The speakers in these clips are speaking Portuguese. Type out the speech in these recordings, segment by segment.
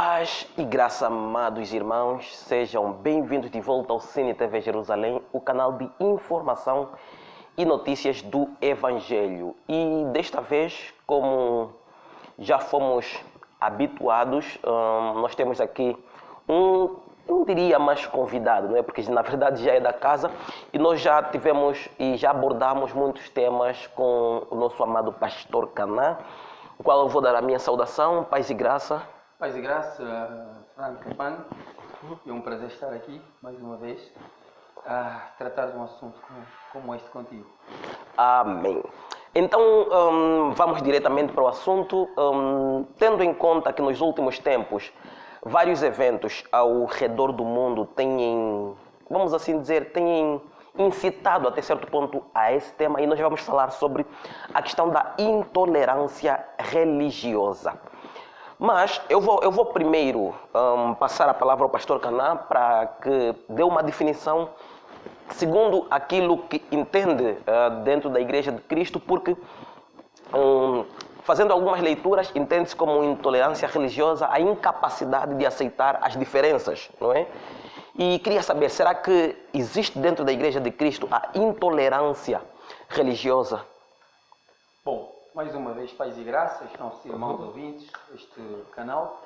Paz e graça, amados irmãos, sejam bem-vindos de volta ao Cine TV Jerusalém, o canal de informação e notícias do Evangelho. E desta vez, como já fomos habituados, nós temos aqui não diria mais convidado, não é? Porque na verdade já é da casa e nós já tivemos e já abordamos muitos temas com o nosso amado pastor Caná, o qual eu vou dar a minha saudação, paz e graça. Paz e graça, Franco Campano. É um prazer estar aqui mais uma vez a tratar de um assunto como este contigo. Amém. Então, vamos diretamente para o assunto. Tendo em conta que nos últimos tempos vários eventos ao redor do mundo têm, vamos assim dizer, têm incitado até certo ponto a esse tema, e nós vamos falar sobre a questão da intolerância religiosa. Mas eu vou primeiro passar a palavra ao pastor Caná para que dê uma definição segundo aquilo que entende dentro da Igreja de Cristo, porque fazendo algumas leituras entende-se como intolerância religiosa a incapacidade de aceitar as diferenças, não é? E queria saber, será que existe dentro da Igreja de Cristo a intolerância religiosa? Bom, mais uma vez, paz e graças, nossos irmãos ouvintes deste canal.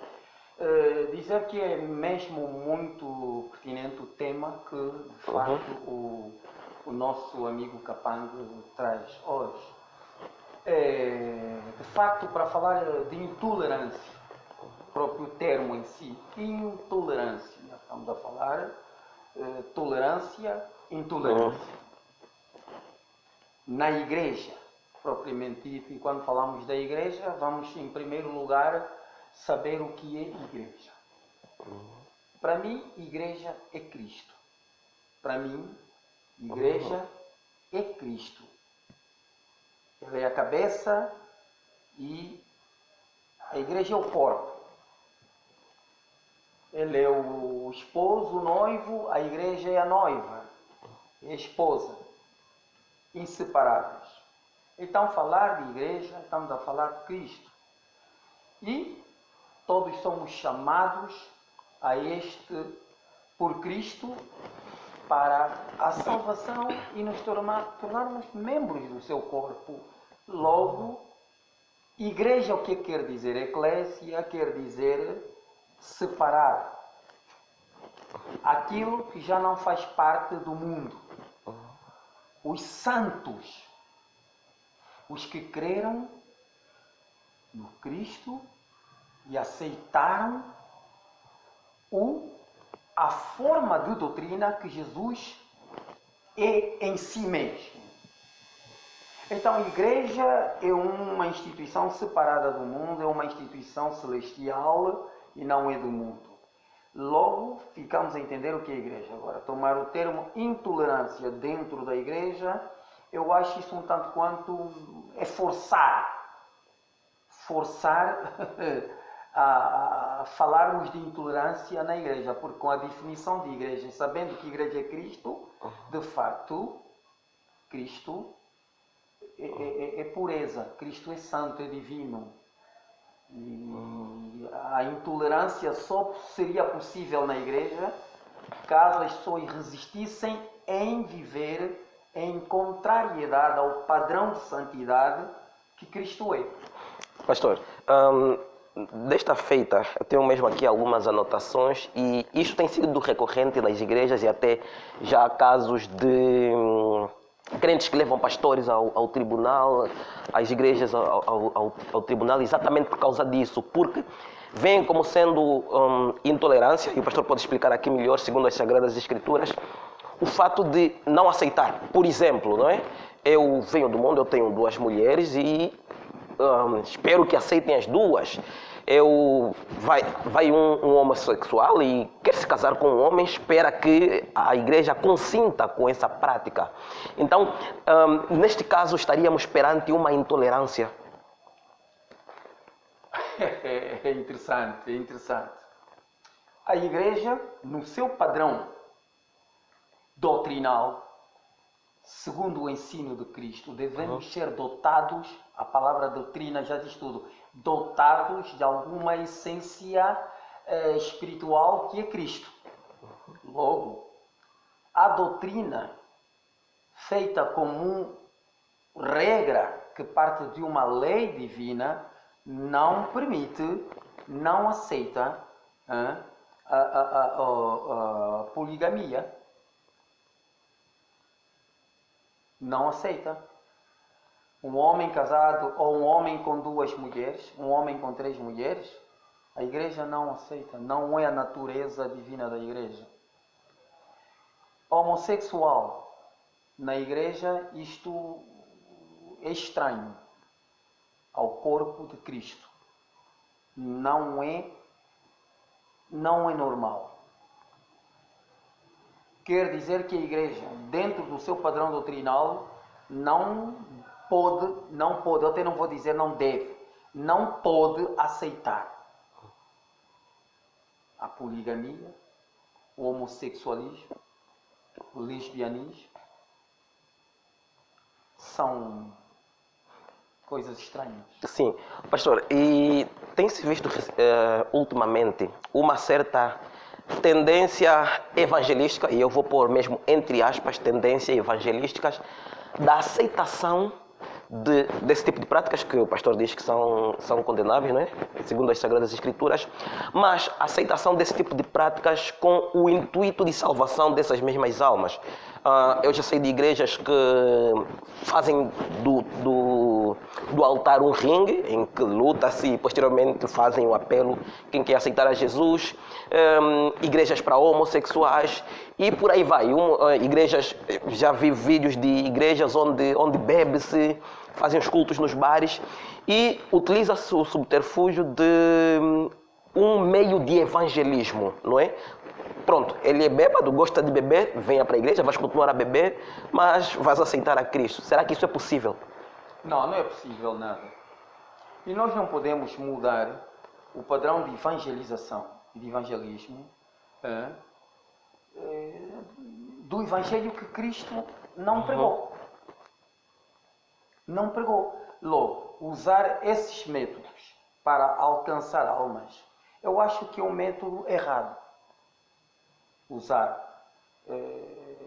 Dizer que é mesmo muito pertinente o tema que, de facto, o nosso amigo Capango traz hoje. De facto, para falar de intolerância, o próprio termo em si, intolerância, nós estamos a falar tolerância, intolerância. Na Igreja, propriamente dito, e quando falamos da Igreja, vamos em primeiro lugar saber o que é Igreja. Para mim, Igreja é Cristo. Para mim, Igreja é Cristo. Ele é a cabeça e a Igreja é o corpo. Ele é o esposo, o noivo, a Igreja é a noiva, é a esposa, inseparáveis. Então, falar de Igreja, estamos a falar de Cristo. E todos somos chamados a por Cristo, para a salvação e nos tornarmos membros do seu corpo. Logo, Igreja, o que quer dizer? Eclésia quer dizer separar. Aquilo que já não faz parte do mundo. Os santos. Os que creram no Cristo e aceitaram a forma de doutrina que Jesus é em si mesmo. Então, a Igreja é uma instituição separada do mundo, é uma instituição celestial e não é do mundo. Logo, ficamos a entender o que é a Igreja. Agora, tomar o termo intolerância dentro da Igreja, eu acho isso um tanto quanto é forçar a falarmos de intolerância na Igreja, porque com a definição de Igreja, sabendo que Igreja é Cristo, de facto, Cristo é pureza, Cristo é santo, é divino. E a intolerância só seria possível na Igreja caso as pessoas resistissem em viver em contrariedade ao padrão de santidade que Cristo é. Pastor, desta feita, eu tenho mesmo aqui algumas anotações e isto tem sido recorrente nas igrejas e até já há casos de crentes que levam pastores ao tribunal, as igrejas ao tribunal, exatamente por causa disso, porque vem como sendo intolerância, e o pastor pode explicar aqui melhor, segundo as Sagradas Escrituras, o fato de não aceitar. Por exemplo, não é? Eu venho do mundo, eu tenho 2 mulheres e espero que aceitem as duas. Vai um homossexual e quer se casar com um homem, espera que a igreja consinta com essa prática. Então, neste caso, estaríamos perante uma intolerância. É interessante. A Igreja, no seu padrão doutrinal, segundo o ensino de Cristo, devemos ser dotados, a palavra doutrina já diz tudo, dotados de alguma essência espiritual que é Cristo. Logo, a doutrina feita como regra que parte de uma lei divina não permite, não aceita a poligamia. Não aceita. Um homem casado ou um homem com 2 mulheres, um homem com 3 mulheres, a igreja não aceita. Não é a natureza divina da igreja. Homossexual, na igreja, isto é estranho ao corpo de Cristo. Não é normal. Quer dizer que a igreja, dentro do seu padrão doutrinal, não pode, eu até não vou dizer não deve, não pode aceitar a poligamia, o homossexualismo, o lesbianismo. São coisas estranhas. Sim, pastor, e tem-se visto ultimamente uma certa tendência evangelística, e eu vou pôr mesmo entre aspas, tendências evangelísticas, da aceitação desse tipo de práticas que o pastor diz que são condenáveis, não é? Segundo as Sagradas Escrituras, mas a aceitação desse tipo de práticas com o intuito de salvação dessas mesmas almas. Eu já sei de igrejas que fazem do altar um ringue, em que luta-se e posteriormente fazem um apelo quem quer aceitar a Jesus, igrejas para homossexuais e por aí vai. Igrejas, já vi vídeos de igrejas onde bebe-se, fazem os cultos nos bares e utiliza-se o subterfúgio de um meio de evangelismo, não é? Pronto, ele é bêbado, gosta de beber, venha para a igreja, vais continuar a beber, mas vais aceitar a Cristo. Será que isso é possível? Não é possível nada. E nós não podemos mudar o padrão de evangelização e de evangelismo do evangelho que Cristo não pregou. Não pregou. Logo, usar esses métodos para alcançar almas, eu acho que é um método errado. Usar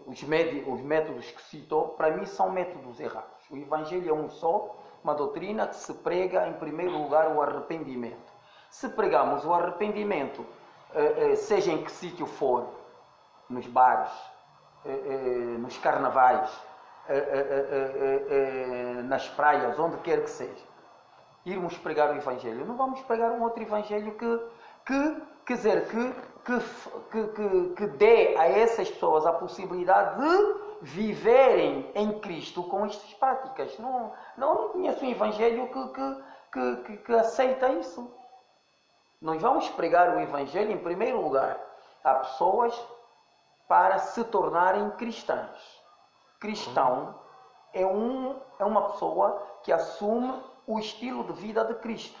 os métodos que citou, para mim são métodos errados. O evangelho é um só, uma doutrina que se prega em primeiro lugar o arrependimento. Se pregamos o arrependimento, seja em que sítio for, nos bares, nos carnavais, nas praias, onde quer que seja, irmos pregar o evangelho, não vamos pregar um outro evangelho que dê a essas pessoas a possibilidade de viverem em Cristo com estas práticas. Não conheço um evangelho que aceita isso. Nós vamos pregar o evangelho em primeiro lugar a pessoas para se tornarem cristãs. Cristão é uma pessoa que assume o estilo de vida de Cristo,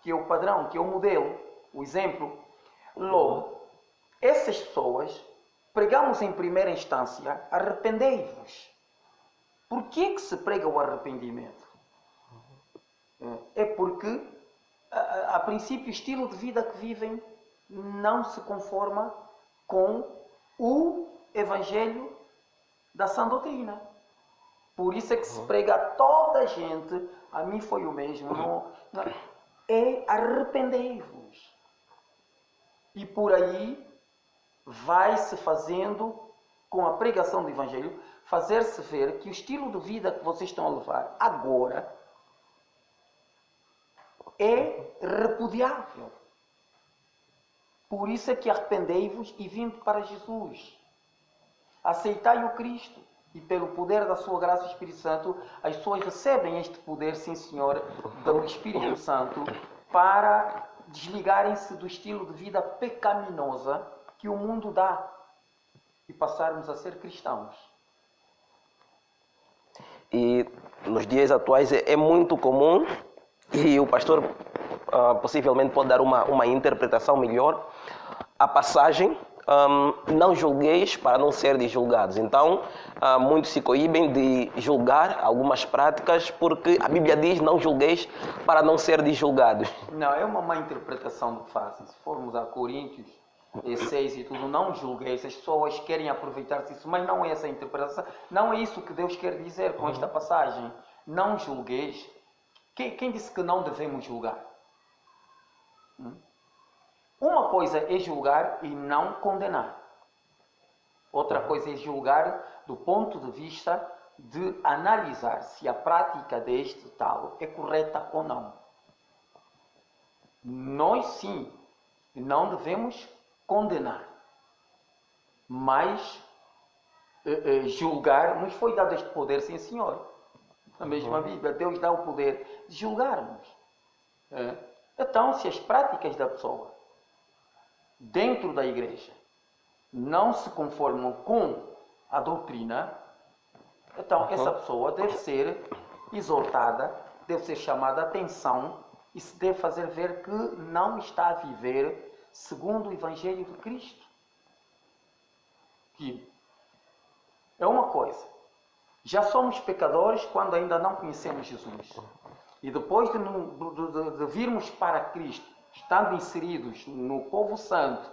que é o padrão, que é o modelo, o exemplo. Logo, essas pessoas, pregamos em primeira instância, arrependei-vos. Por que se prega o arrependimento? É porque, a princípio, o estilo de vida que vivem não se conforma com o evangelho da sã doutrina. Por isso é que se prega a toda a gente, a mim foi o mesmo, é arrependei-vos. E por aí vai-se fazendo, com a pregação do evangelho, fazer-se ver que o estilo de vida que vocês estão a levar agora é repudiável. Por isso é que arrependei-vos e vinde para Jesus. Aceitai o Cristo e pelo poder da sua graça e Espírito Santo, as pessoas recebem este poder, sim senhor, do Espírito Santo, para desligarem-se do estilo de vida pecaminosa que o mundo dá e passarmos a ser cristãos. E nos dias atuais é muito comum, e o pastor possivelmente pode dar uma interpretação melhor, a passagem não julgueis para não serem julgados. Então, muitos se coíbem de julgar algumas práticas porque a Bíblia diz não julgueis para não serem julgados. Não, é uma má interpretação do que fazem. Se formos a Coríntios 6 e tudo, não julgueis. As pessoas querem aproveitar-se disso, mas não é essa a interpretação. Não é isso que Deus quer dizer com esta passagem. Não julgueis. Quem disse que não devemos julgar? Uma coisa é julgar e não condenar. Outra coisa é julgar do ponto de vista de analisar se a prática deste tal é correta ou não. Nós sim, não devemos condenar, mas julgar nos foi dado este poder, sim senhor. Na mesma Bíblia, Deus dá o poder de julgarmos. Então, se as práticas da pessoa dentro da igreja não se conformam com a doutrina, então essa pessoa deve ser exortada, deve ser chamada a atenção e se deve fazer ver que não está a viver segundo o Evangelho de Cristo. Que é uma coisa, já somos pecadores quando ainda não conhecemos Jesus. E depois de virmos para Cristo, estando inseridos no povo santo,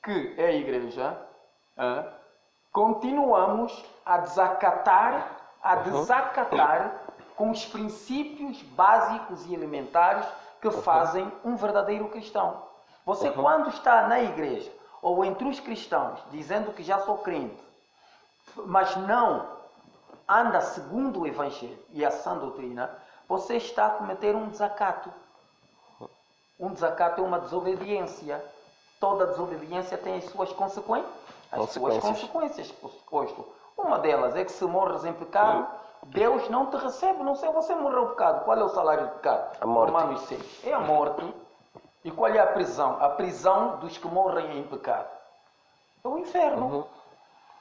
que é a igreja, continuamos a desacatar com os princípios básicos e elementares que fazem um verdadeiro cristão. Você, quando está na igreja, ou entre os cristãos, dizendo que já sou crente, mas não anda segundo o Evangelho e a sã doutrina, você está a cometer um desacato. Um desacato é uma desobediência. Toda desobediência tem as suas consequências. Uma delas é que se morres em pecado, Deus não te recebe. Não sei, você morreu pecado. Qual é o salário do pecado? A morte. Romanos 6. É a morte. E qual é a prisão? A prisão dos que morrem em pecado. É o inferno.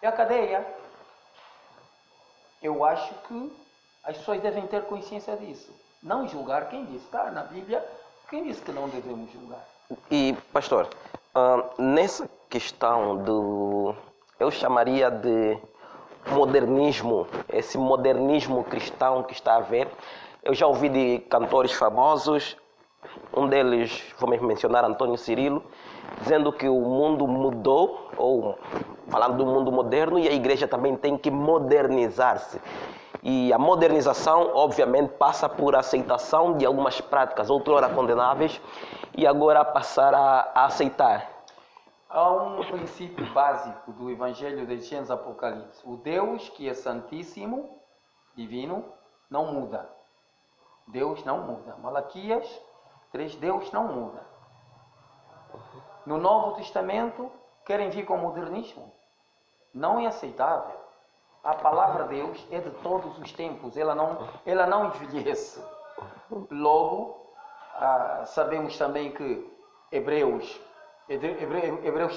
É a cadeia. Eu acho que as pessoas devem ter consciência disso. Não julgar quem disse. Está na Bíblia, quem disse que não devemos julgar? E, pastor, nessa questão do... eu chamaria de modernismo, esse modernismo cristão que está a haver, eu já ouvi de cantores famosos, um deles, vamos mencionar Antônio Cirilo, dizendo que o mundo mudou, ou falando do mundo moderno, e a igreja também tem que modernizar-se. E a modernização, obviamente, passa por aceitação de algumas práticas outrora condenáveis e agora passar a aceitar. Há um princípio básico do Evangelho de Gênesis Apocalipse. O Deus que é santíssimo, divino, não muda. Deus não muda. Malaquias 3, Deus não muda. No Novo Testamento, querem vir com o modernismo? Não é aceitável. A palavra de Deus é de todos os tempos. Ela não envelhece. Logo, sabemos também que Hebreus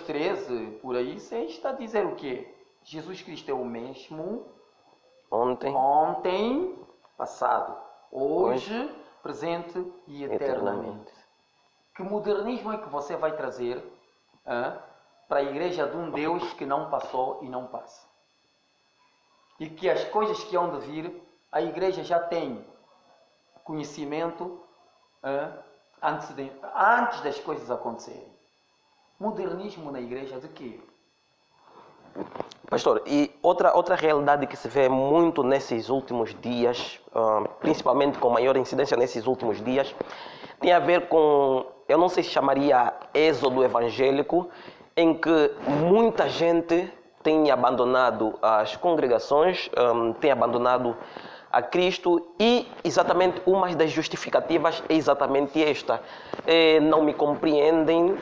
13, por aí, está a dizer o quê? Jesus Cristo é o mesmo ontem, passado, hoje, presente e eternamente. Que modernismo é que você vai trazer para a igreja de um Deus que não passou e não passa? E que as coisas que hão de vir, a igreja já tem conhecimento antes das coisas acontecerem. Modernismo na igreja de quê? Pastor, e outra realidade que se vê muito nesses últimos dias, principalmente com maior incidência nesses últimos dias, tem a ver com, eu não sei se chamaria êxodo evangélico, em que muita gente tem abandonado as congregações, tem abandonado a Cristo e exatamente uma das justificativas é exatamente esta. Não me compreendem,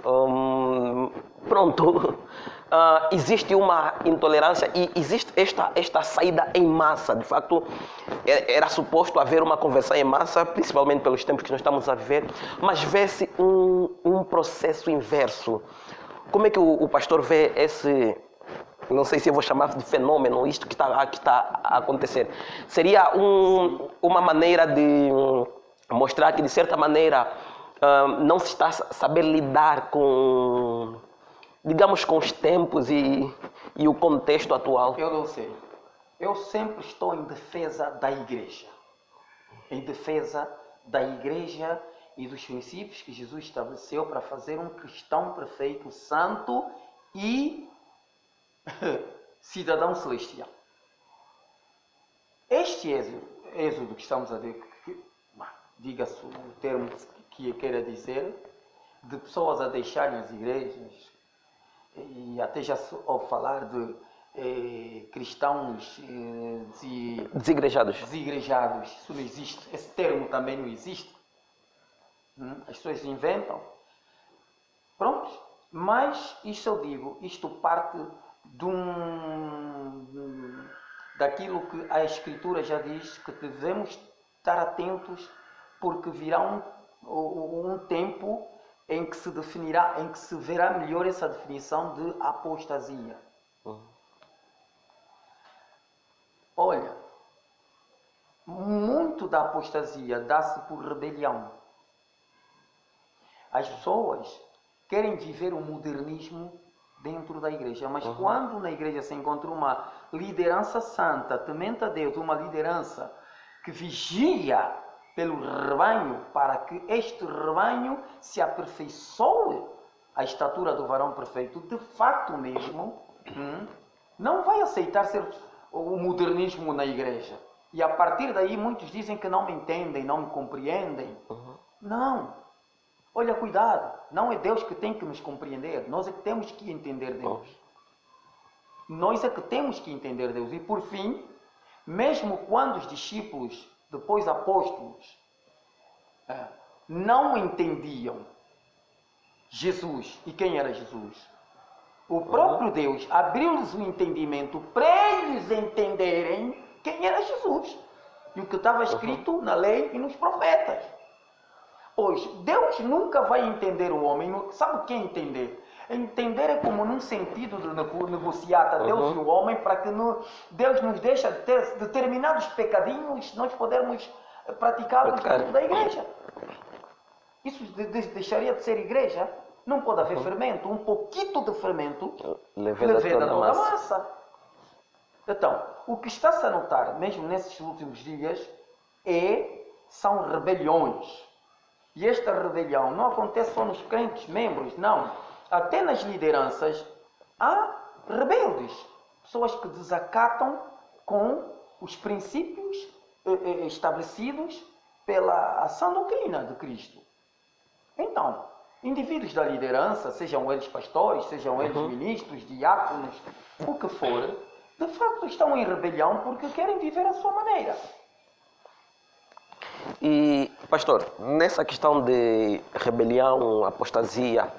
pronto. Existe uma intolerância e existe esta saída em massa. De facto, era suposto haver uma conversão em massa, principalmente pelos tempos que nós estamos a viver, mas vê-se um processo inverso. Como é que o pastor vê esse... não sei se eu vou chamar de fenômeno, isto que está a acontecer. Seria uma maneira de mostrar que, de certa maneira, não se está a saber lidar com digamos, com os tempos e o contexto atual? Eu não sei. Eu sempre estou em defesa da igreja. Em defesa da igreja e dos princípios que Jesus estabeleceu para fazer um cristão perfeito, santo e cidadão celestial. Este êxodo que estamos a ver, diga-se o termo que queira dizer, de pessoas a deixarem as igrejas, e até já se ouve falar de cristãos Desigrejados. Isso não existe. Esse termo também não existe. As pessoas inventam. Pronto. Mas isto eu digo, isto parte daquilo que a Escritura já diz, que devemos estar atentos, porque virá um tempo em que se definirá, em que se verá melhor essa definição de apostasia. Olha, muito da apostasia dá-se por rebelião. As pessoas querem viver o modernismo dentro da igreja, mas quando na igreja se encontra uma liderança santa, temente a Deus, uma liderança que vigia pelo rebanho, para que este rebanho se aperfeiçoe à estatura do varão perfeito, de facto mesmo, não vai aceitar ser o modernismo na igreja. E a partir daí muitos dizem que não me entendem, não me compreendem. Não. Olha, cuidado. Não é Deus que tem que nos compreender. Nós é que temos que entender Deus. Nós é que temos que entender Deus. E por fim, mesmo quando os discípulos, depois apóstolos, não entendiam Jesus e quem era Jesus, o próprio Deus abriu-lhes o entendimento para eles entenderem quem era Jesus e o que estava escrito na lei e nos profetas. Pois Deus nunca vai entender o homem. Sabe o que é entender? Entender é como num sentido de negociata Deus e o homem, para que Deus nos deixe ter determinados pecadinhos, nós podermos praticá-los dentro da igreja. Isso deixaria de ser igreja? Não pode haver fermento. Um pouquinho de fermento leveda toda a massa. Então, o que está-se a notar, mesmo nesses últimos dias, são rebeliões. E esta rebelião não acontece só nos crentes membros, não. Até nas lideranças há rebeldes. Pessoas que desacatam com os princípios estabelecidos pela sã doutrina de Cristo. Então, indivíduos da liderança, sejam eles pastores, sejam eles ministros, diáconos, o que for, de facto estão em rebelião porque querem viver a sua maneira. E, pastor, nessa questão de rebelião, apostasia,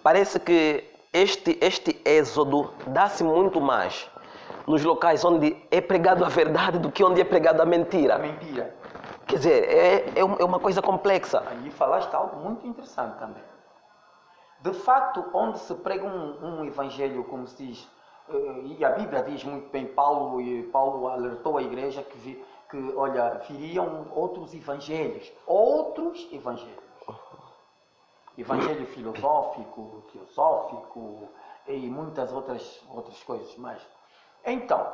parece que este êxodo dá-se muito mais nos locais onde é pregado a verdade do que onde é pregado a mentira. A mentira. Quer dizer, é uma coisa complexa. Aí falaste algo muito interessante também. De facto, onde se prega um evangelho, como se diz, e a Bíblia diz muito bem, Paulo alertou a igreja que olha, viriam outros evangelhos. Evangelho filosófico, teosófico e muitas outras coisas mais. Então,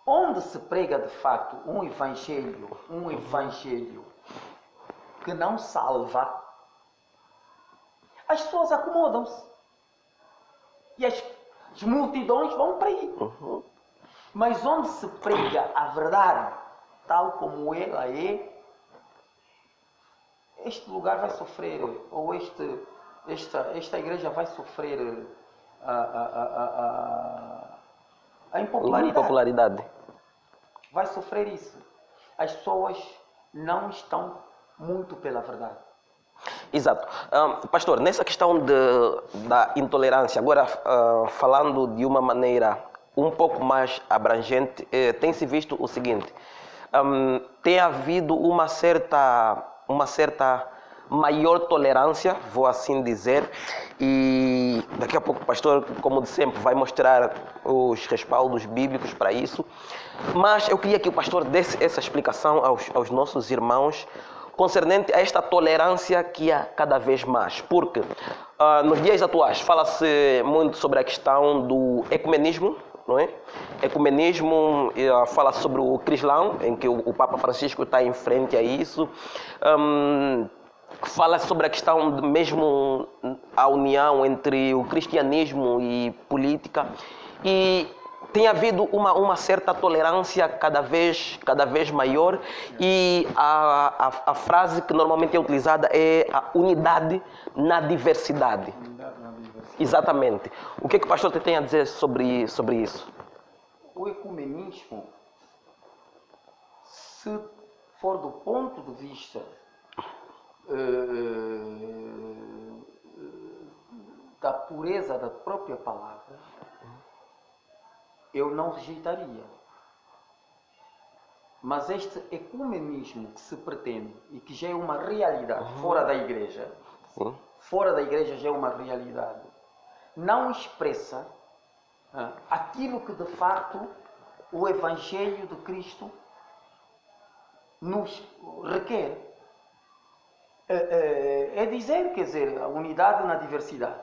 onde se prega de facto um evangelho que não salva, as pessoas acomodam-se. E as multidões vão para aí. Mas onde se prega a verdade, tal como ela é, este lugar vai sofrer, ou esta igreja vai sofrer a impopularidade. Vai sofrer isso. As pessoas não estão muito pela verdade. Exato. Pastor, nessa questão da intolerância, agora falando de uma maneira um pouco mais abrangente, tem-se visto o seguinte: tem havido uma certa maior tolerância, vou assim dizer, e daqui a pouco o pastor, como de sempre, vai mostrar os respaldos bíblicos para isso. Mas eu queria que o pastor desse essa explicação aos nossos irmãos. concernente a esta tolerância que há cada vez mais. Porque nos dias atuais fala-se muito sobre a questão do ecumenismo, não é? Ecumenismo fala sobre o Crislão, em que o Papa Francisco está em frente a isso. Fala sobre a questão de mesmo a união entre o cristianismo e política. E tem havido uma certa tolerância cada vez maior, e a frase que normalmente é utilizada é a unidade na diversidade. Exatamente. O que o pastor tem a dizer sobre isso? O ecumenismo, se for do ponto de vista da pureza da própria palavra, eu não rejeitaria. Mas este ecumenismo que se pretende e que já é uma realidade fora da igreja, fora da igreja já é uma realidade, não expressa aquilo que de facto o Evangelho de nos requer. É dizer, quer dizer, a unidade na diversidade.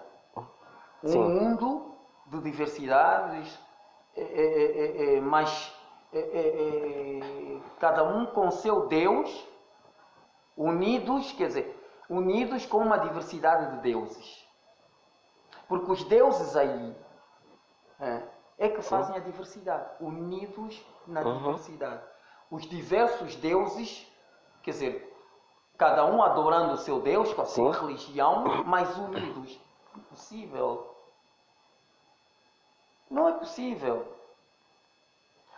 Um mundo de diversidades, mas cada um com seu Deus, unidos, quer dizer, unidos com uma diversidade de deuses. Porque os deuses aí é que fazem a diversidade, unidos na diversidade. Os diversos deuses, quer dizer, cada um adorando o seu Deus com a sua religião, mas unidos. Impossível. Não é possível.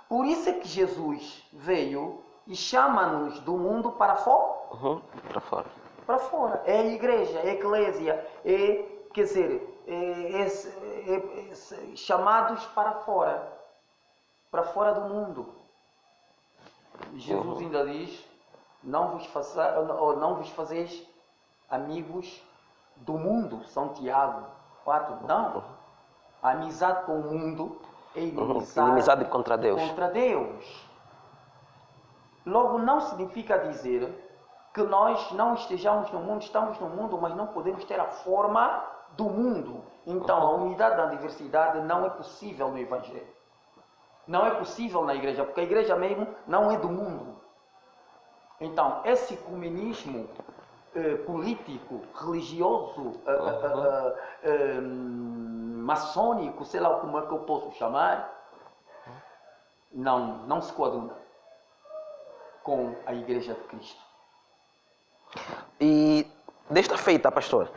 Por isso é que Jesus veio e chama-nos do mundo para fora. Para fora. Para fora. É a igreja, é a eclésia, quer dizer, chamados para fora do mundo. Jesus ainda diz: não vos fazeis amigos do mundo. São Tiago 4. Não. A amizade com o mundo é inimizade contra Deus. Logo, não significa dizer que nós não estejamos no mundo, estamos no mundo, mas não podemos ter a forma do mundo. Então, a unidade da diversidade não é possível no Evangelho. Não é possível na igreja, porque a igreja mesmo não é do mundo. Então, esse ecumenismo político, religioso, maçônico, sei lá como é que eu posso chamar, não se coaduna com a Igreja de Cristo. E desta feita, pastor,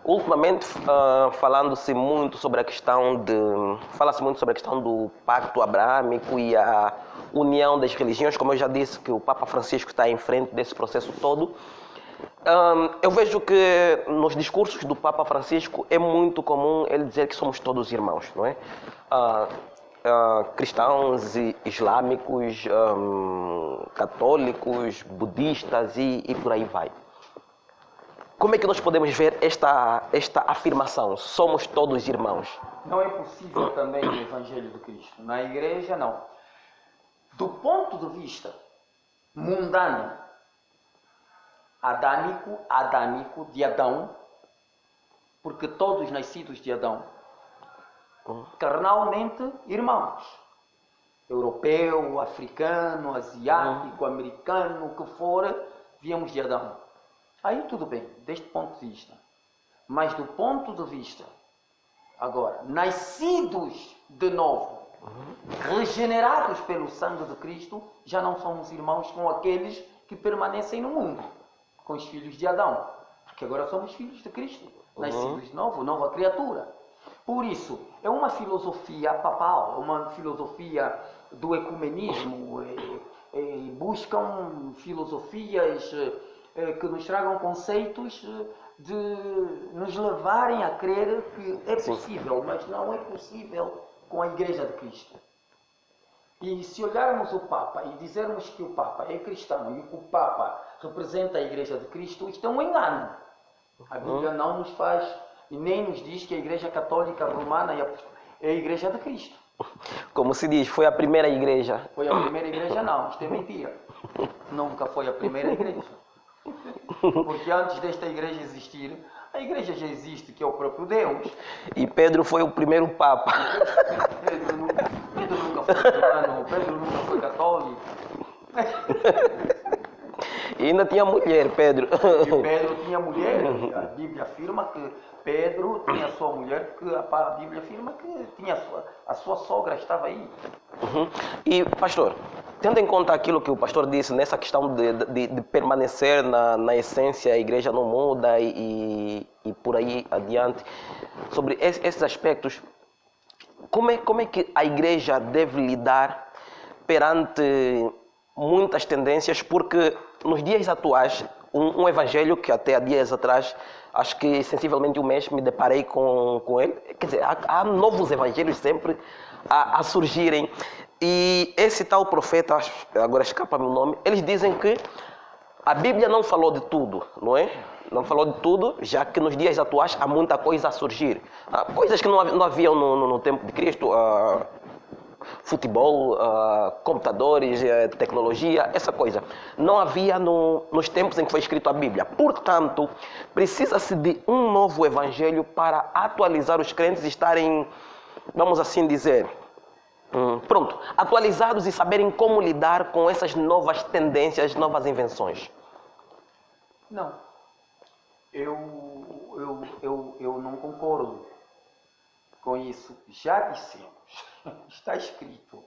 ultimamente fala-se muito sobre a questão do pacto abraâmico e a união das religiões, como eu já disse, que o Papa Francisco está em frente desse processo todo. Eu vejo que nos discursos do Papa Francisco é muito comum ele dizer que somos todos irmãos, não é? Cristãos, islâmicos, católicos, budistas e por aí vai. Como é que nós podemos ver esta afirmação? Somos todos irmãos. Não é possível também no Evangelho de Cristo. Na igreja, não. Do ponto de vista mundano, adâmico, de Adão, porque todos nascidos de Adão, carnalmente irmãos. Europeu, africano, asiático, americano, o que for, viemos de Adão. Aí tudo bem, deste ponto de vista. Mas do ponto de vista, agora, nascidos de novo, regenerados pelo sangue de Cristo, já não somos irmãos com aqueles que permanecem no mundo, com os filhos de Adão. Porque agora somos filhos de Cristo, nascidos de novo, nova criatura. Por isso, é uma filosofia papal, uma filosofia do ecumenismo, buscam filosofias que nos tragam conceitos de nos levarem a crer que é possível, mas não é possível com a Igreja de Cristo. E se olharmos o Papa e dizermos que o Papa é cristão e que o Papa representa a Igreja de Cristo, isto é um engano. A Bíblia não nos faz e nem nos diz que a Igreja Católica Romana é a Igreja de Cristo. Como se diz, foi a primeira igreja. Foi a primeira igreja, não. Isto é mentira. nunca foi a primeira igreja. Porque antes desta igreja existir, a igreja já existe, que é o próprio Deus. E Pedro foi o primeiro Papa. Pedro nunca foi romano, Pedro nunca foi católico. E ainda tinha mulher, Pedro. E Pedro tinha mulher. A Bíblia afirma que Pedro tinha sua mulher, porque a Bíblia afirma que tinha a sua sogra estava aí. Uhum. E, pastor, tendo em conta aquilo que o pastor disse, nessa questão de permanecer na essência, a igreja não muda e por aí adiante, sobre esses aspectos, como é que a igreja deve lidar perante muitas tendências? Porque nos dias atuais, um evangelho que até há dias atrás, acho que sensivelmente um mês, me deparei com ele. Quer dizer, há novos evangelhos sempre a surgirem. E esse tal profeta, agora escapa-me o nome, eles dizem que a Bíblia não falou de tudo, não é? Não falou de tudo, já que nos dias atuais há muita coisa a surgir. Coisas que não haviam no tempo de Cristo. Futebol, computadores, tecnologia, essa coisa. Não havia nos tempos em que foi escrito a Bíblia. Portanto, precisa-se de um novo evangelho para atualizar os crentes e estarem, vamos assim dizer, atualizados e saberem como lidar com essas novas tendências, novas invenções. Não. Eu não concordo com isso. Já dissemos. Está escrito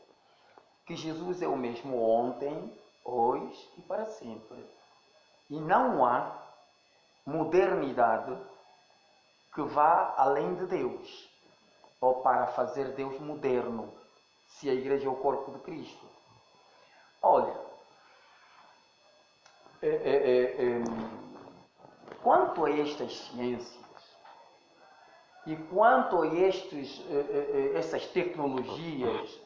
que Jesus é o mesmo ontem, hoje e para sempre. E não há modernidade que vá além de Deus, ou para fazer Deus moderno, se a igreja é o corpo de Cristo. Olha, quanto a estas ciências, e quanto a essas tecnologias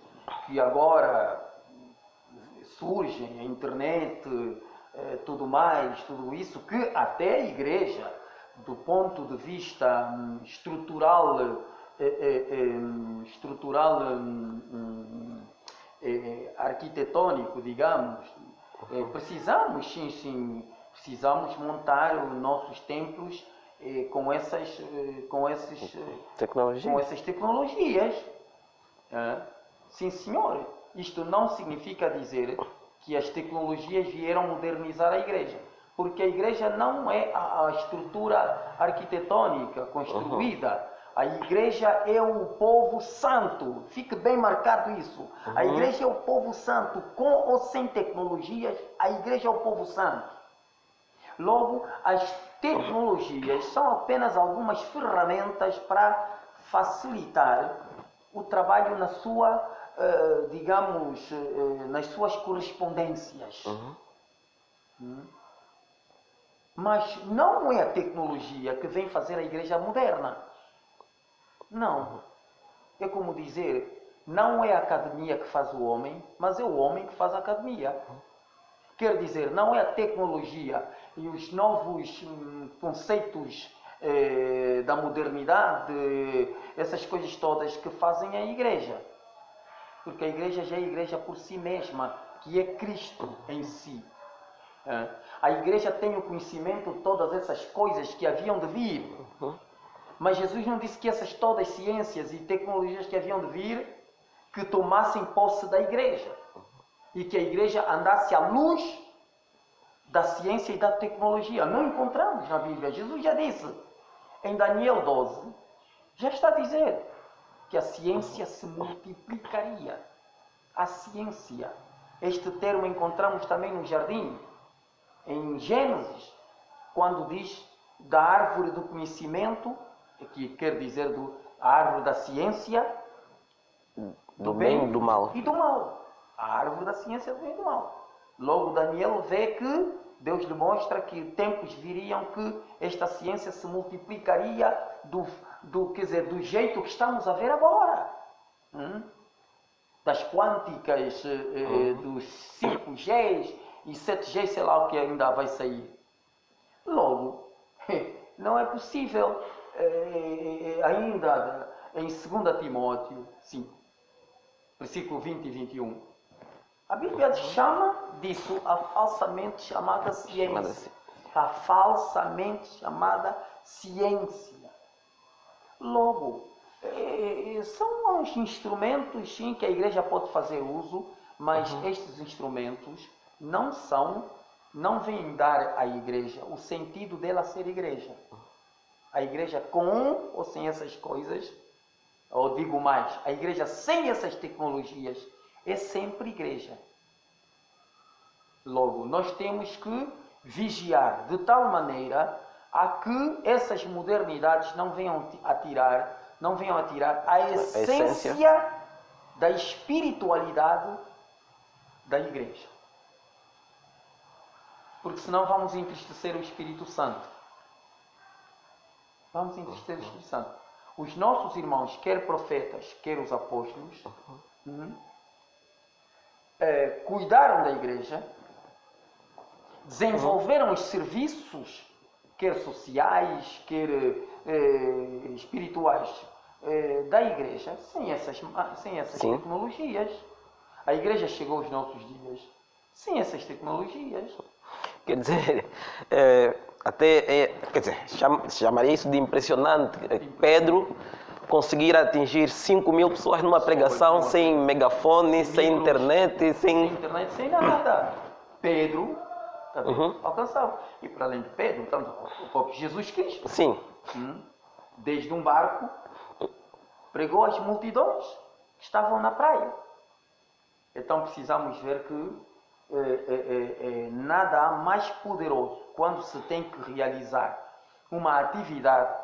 que agora surgem, a internet, tudo mais, tudo isso, que até a igreja, do ponto de vista estrutural, arquitetônico, digamos, precisamos, sim, precisamos montar os nossos templos com essas tecnologias. Sim, senhor. Isto não significa dizer que as tecnologias vieram modernizar a igreja, porque a igreja não é a estrutura arquitetônica construída. A igreja é o povo santo. Fique bem marcado isso. A igreja é o povo santo, com ou sem tecnologias. A igreja é o povo santo. Logo, as tecnologias são apenas algumas ferramentas para facilitar o trabalho na sua, digamos, nas suas correspondências. Mas não é a tecnologia que vem fazer a igreja moderna. Não. É como dizer, não é a academia que faz o homem, mas é o homem que faz a academia. Quer dizer, não é a tecnologia e os novos conceitos da modernidade, essas coisas todas que fazem a igreja. Porque a igreja já é a igreja por si mesma, que é Cristo em si. A igreja tem o conhecimento de todas essas coisas que haviam de vir. Mas Jesus não disse que essas todas ciências e tecnologias que haviam de vir, que tomassem posse da igreja. E que a igreja andasse à luz da ciência e da tecnologia. Não encontramos na Bíblia. Jesus já disse, em Daniel 12, já está a dizer que a ciência se multiplicaria. A ciência. Este termo encontramos também no jardim, em Gênesis, quando diz da árvore do conhecimento, que quer dizer a árvore da ciência, do bem e do mal. E do mal. A árvore da ciência do bem e do mal. Logo Daniel vê que Deus demonstra que tempos viriam que esta ciência se multiplicaria quer dizer, do jeito que estamos a ver agora. Das quânticas, dos 5Gs e 7Gs, sei lá o que ainda vai sair. Logo, não é possível ainda em 2 Timóteo 5, versículo 20 e 21. A Bíblia chama disso a falsamente chamada ciência. assim. A falsamente chamada ciência. Logo, são os instrumentos, sim, que a igreja pode fazer uso, mas estes instrumentos não vêm dar à igreja o sentido dela ser igreja. A igreja com ou sem essas coisas, ou digo mais, a igreja sem essas tecnologias é sempre igreja. Logo, nós temos que vigiar de tal maneira a que essas modernidades não venham a tirar a essência da espiritualidade da igreja. Porque senão vamos entristecer o Espírito Santo. Vamos entristecer o Espírito Santo. Os nossos irmãos, quer profetas, quer os apóstolos, cuidaram da igreja, desenvolveram os serviços, quer sociais, quer espirituais, da igreja, sem essas tecnologias. A igreja chegou aos nossos dias sem essas tecnologias. Quer dizer, chamaria isso de impressionante. Pedro conseguir atingir 5.000 pessoas numa pregação sem megafone, sem internet, sem nada. Pedro alcançava. E para além de Pedro, o próprio Jesus Cristo. Sim. Desde um barco, pregou às multidões que estavam na praia. Então precisamos ver que nada há mais poderoso quando se tem que realizar uma atividade,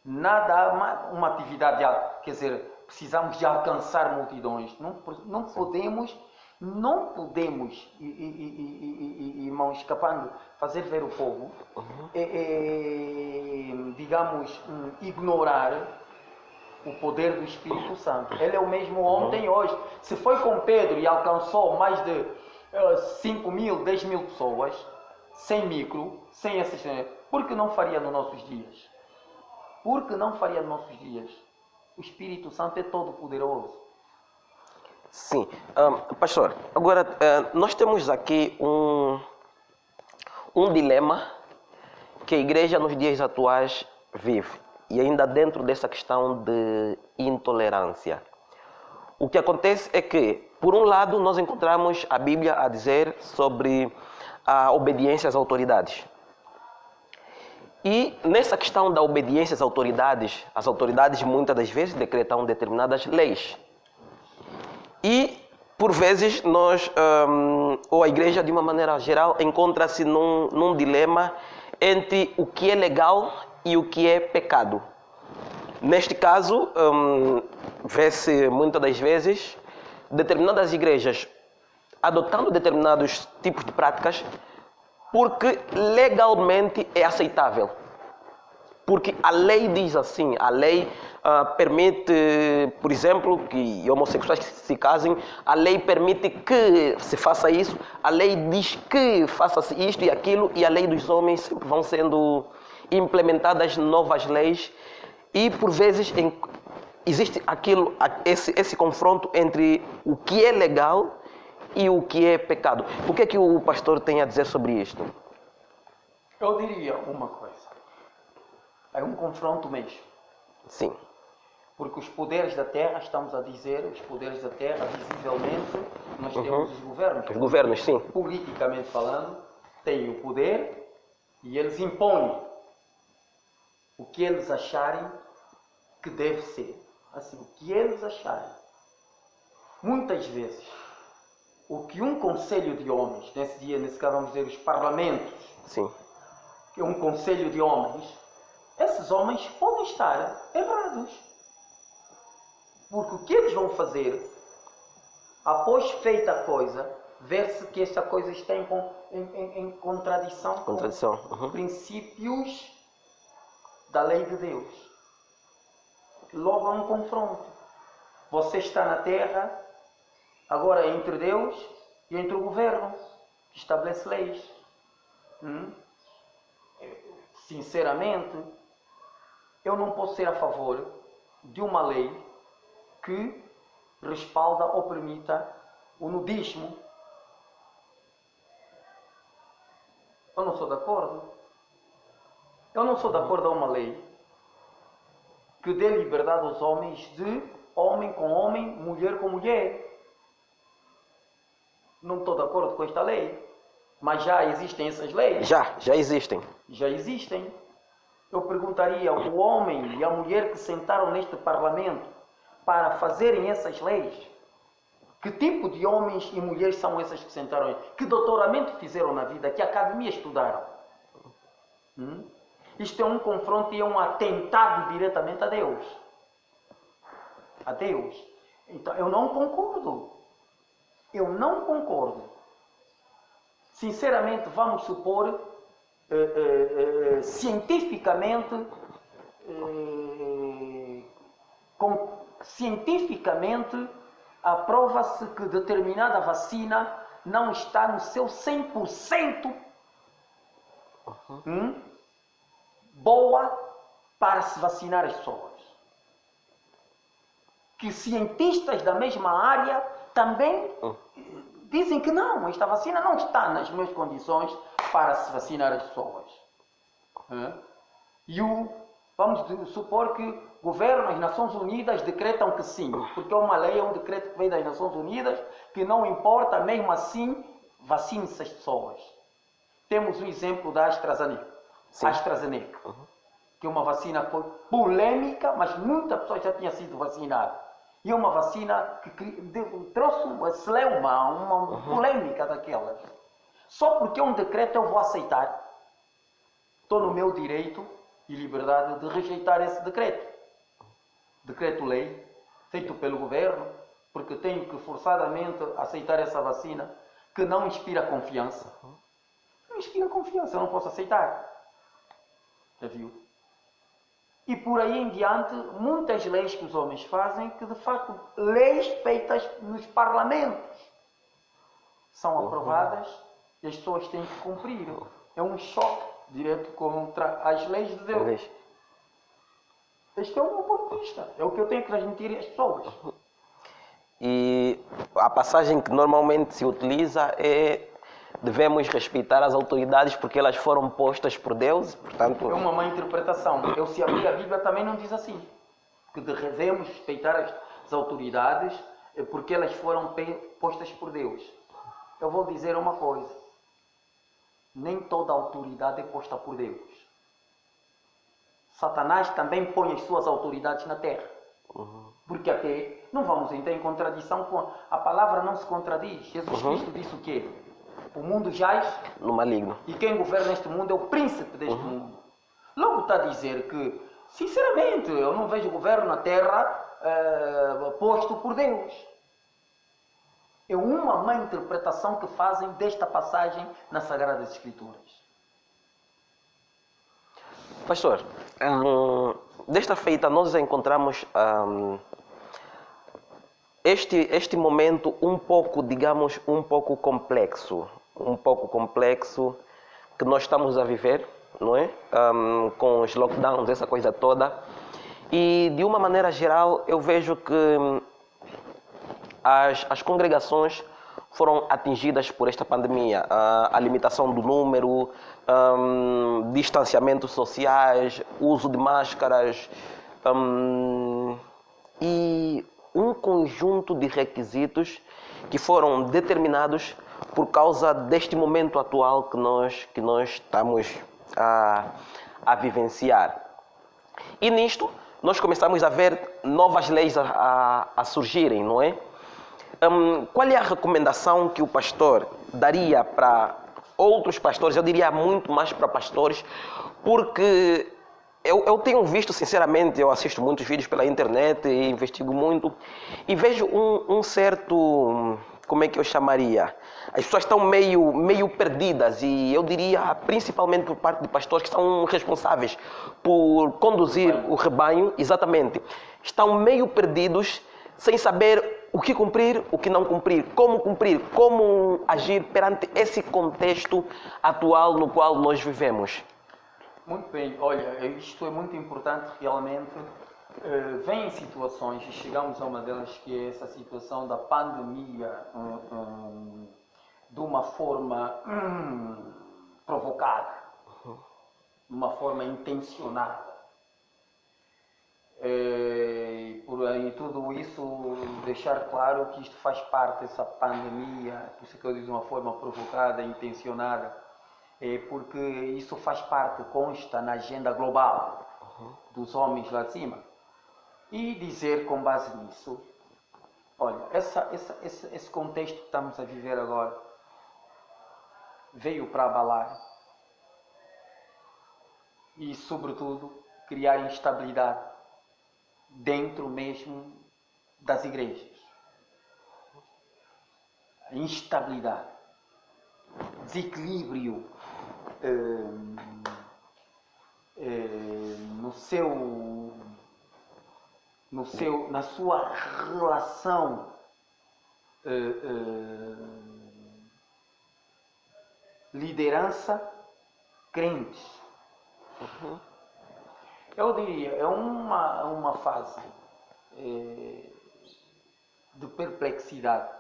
nada há uma atividade, quer dizer, precisamos de alcançar multidões. Não podemos, irmãos, escapando, fazer ver o povo, digamos, ignorar o poder do Espírito Santo. Ele é o mesmo ontem e hoje. Se foi com Pedro e alcançou mais de 5.000, 10.000 pessoas, sem micro, sem assistência, por que não faria nos nossos dias? Por que não faria nos nossos dias? O Espírito Santo é todo poderoso. Sim. Pastor, agora nós temos aqui um dilema que a igreja nos dias atuais vive. E ainda dentro dessa questão de intolerância. O que acontece é que, por um lado, nós encontramos a Bíblia a dizer sobre a obediência às autoridades. E nessa questão da obediência às autoridades muitas das vezes decretam determinadas leis. E, por vezes, nós, ou a igreja de uma maneira geral, encontra-se num dilema entre o que é legal e o que é pecado. Neste caso, vê-se muitas das vezes determinadas igrejas adotando determinados tipos de práticas porque legalmente é aceitável. Porque a lei diz assim, a lei permite, por exemplo, que homossexuais se casem, a lei permite que se faça isso, a lei diz que faça-se isto e aquilo, e a lei dos homens sempre vão sendo implementadas novas leis e por vezes existe esse confronto entre o que é legal e o que é pecado. O que é que o pastor tem a dizer sobre isto? Eu diria uma coisa. É um confronto mesmo. Sim. Porque os poderes da terra, estamos a dizer, os poderes da terra, visivelmente, nós temos os governos. Os governos, sim. Politicamente falando, têm o poder e eles impõem o que eles acharem que deve ser. Assim, o que eles acharem. Muitas vezes, o que um conselho de homens, nesse caso vamos dizer os parlamentos, sim, que é um conselho de homens, esses homens podem estar errados. Porque o que eles vão fazer, após feita a coisa, ver-se que esta coisa está em contradição com princípios da lei de Deus. Logo há um confronto. Você está na terra, agora é entre Deus e entre o governo, que estabelece leis. Sinceramente, eu não posso ser a favor de uma lei que respalda ou permita o nudismo. Eu não sou de acordo. Eu não sou de acordo a uma lei que dê liberdade aos homens de homem com homem, mulher com mulher. Não estou de acordo com esta lei. Mas já existem essas leis? Já existem. Já existem. Eu perguntaria ao homem e à mulher que sentaram neste Parlamento para fazerem essas leis, que tipo de homens e mulheres são essas que sentaram aí? Que doutoramento fizeram na vida? Que academia estudaram? Isto é um confronto e é um atentado diretamente a Deus. A Deus. Então, eu não concordo. Eu não concordo. Sinceramente, vamos supor, cientificamente, aprova-se que determinada vacina não está no seu 100% boa para se vacinar as pessoas. Que cientistas da mesma área também dizem que não, esta vacina não está nas mesmas condições para se vacinar as pessoas. E vamos supor que o governo, as Nações Unidas decretam que sim, porque é uma lei, é um decreto que vem das Nações Unidas, que não importa, mesmo assim, vacine-se as pessoas. Temos o exemplo da AstraZeneca. Que é uma vacina que foi polêmica, mas muita pessoa já tinha sido vacinada. E é uma vacina que trouxe uma celeuma, uma polêmica daquelas. Só porque é um decreto eu vou aceitar. Estou no meu direito e liberdade de rejeitar esse decreto. Decreto-lei, feito pelo governo, porque tenho que forçadamente aceitar essa vacina que não inspira confiança. Não inspira confiança, eu não posso aceitar. Já viu? E por aí em diante, muitas leis que os homens fazem, que de facto, leis feitas nos parlamentos, são aprovadas e as pessoas têm que cumprir. É um choque direto contra as leis de Deus. Este é o meu ponto de vista. É o que eu tenho que transmitir às pessoas. E a passagem que normalmente se utiliza é: devemos respeitar as autoridades porque elas foram postas por Deus, portanto... É uma má interpretação. Eu, se abrir a Bíblia, também não diz assim. Que devemos respeitar as autoridades porque elas foram postas por Deus. Eu vou dizer uma coisa. Nem toda autoridade é posta por Deus. Satanás também põe as suas autoridades na terra. Porque até não vamos entrar em contradição com... A palavra não se contradiz. Jesus Cristo disse o quê? O mundo jaz no maligno. E quem governa este mundo é o príncipe deste mundo. Logo está a dizer que, sinceramente, eu não vejo governo na terra posto por Deus. É uma má interpretação que fazem desta passagem nas Sagradas Escrituras. Pastor, desta feita nós encontramos este momento um pouco, digamos, um pouco complexo que nós estamos a viver, não é? Com os lockdowns, essa coisa toda. E de uma maneira geral eu vejo que as congregações foram atingidas por esta pandemia. A limitação do número, distanciamentos sociais, uso de máscaras e um conjunto de requisitos que foram determinados por causa deste momento atual que nós estamos a vivenciar. E nisto nós começamos a ver novas leis a surgirem, não é? Qual é a recomendação que o pastor daria para outros pastores? Eu diria muito mais para pastores, porque eu tenho visto, sinceramente, eu assisto muitos vídeos pela internet e investigo muito, e vejo um certo, como é que eu chamaria? As pessoas estão meio perdidas, e eu diria, principalmente por parte de pastores que são responsáveis por conduzir o rebanho, exatamente, estão meio perdidos, sem saber o que cumprir, o que não cumprir, como agir perante esse contexto atual no qual nós vivemos. Muito bem, olha, isto é muito importante realmente, vêm situações, e chegamos a uma delas, que é essa situação da pandemia, de uma forma provocada, de uma forma intencionada. E tudo isso, deixar claro que isto faz parte dessa pandemia, por isso que eu digo de uma forma provocada, intencionada, porque isso faz parte, consta na agenda global dos homens lá de cima. E dizer com base nisso, olha, esse contexto que estamos a viver agora veio para abalar e, sobretudo, criar instabilidade dentro mesmo das igrejas. Instabilidade, desequilíbrio na sua relação liderança crentes. Eu diria, é uma fase de perplexidade.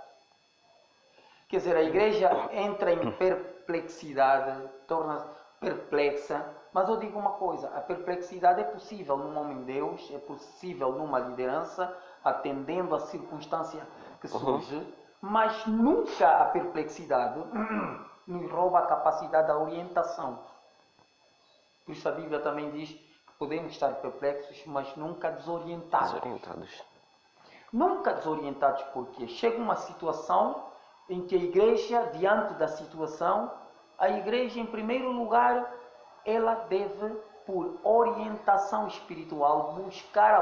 Quer dizer, a igreja entra em perplexidade, torna-se perplexa, mas eu digo uma coisa, a perplexidade é possível num homem de Deus, é possível numa liderança, atendendo à circunstância que surge, mas nunca a perplexidade nos rouba a capacidade da orientação. Por isso a Bíblia também diz que podemos estar perplexos, mas nunca desorientados. Nunca desorientados, porque chega uma situação em que a igreja, diante da situação, a igreja, em primeiro lugar, ela deve, por orientação espiritual, buscar a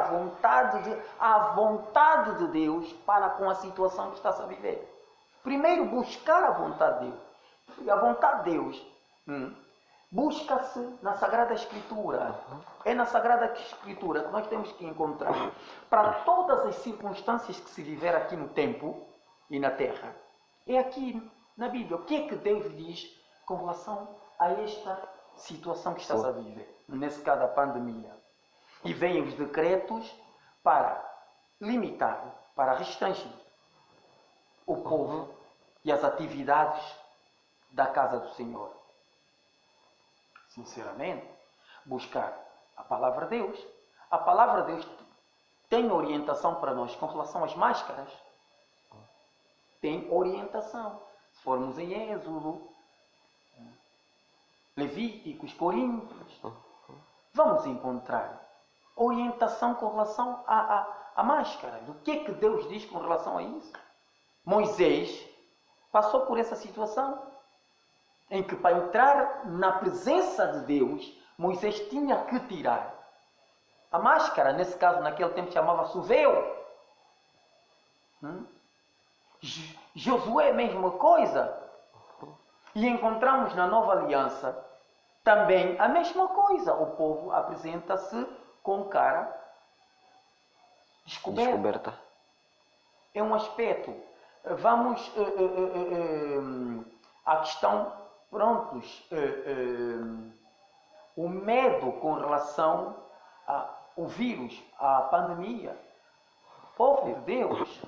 vontade de Deus para com a situação que está-se a viver. Primeiro, buscar a vontade de Deus. E a vontade de Deus busca-se na Sagrada Escritura. É na Sagrada Escritura que nós temos que encontrar, para todas as circunstâncias que se viver aqui no tempo e na terra. É aqui na Bíblia. O que é que Deus diz com relação a esta situação que está-se a viver, nesse caso da pandemia? E vêm os decretos para limitar, para restringir o povo e as atividades da casa do Senhor. Sinceramente, buscar a palavra de Deus. A palavra de Deus tem orientação para nós com relação às máscaras. Tem orientação. Se formos em Êxodo, Levíticos, Coríntios, vamos encontrar orientação com relação a máscaras. O que é que Deus diz com relação a isso? Moisés passou por essa situação em que, para entrar na presença de Deus, Moisés tinha que tirar a máscara. Nesse caso, naquele tempo, chamava-se o véu. Josué, mesma coisa. E encontramos na Nova Aliança também a mesma coisa. O povo apresenta-se com cara descoberta. É um aspecto. Vamos à questão, prontos, o medo com relação ao vírus, à pandemia. Povo de Deus.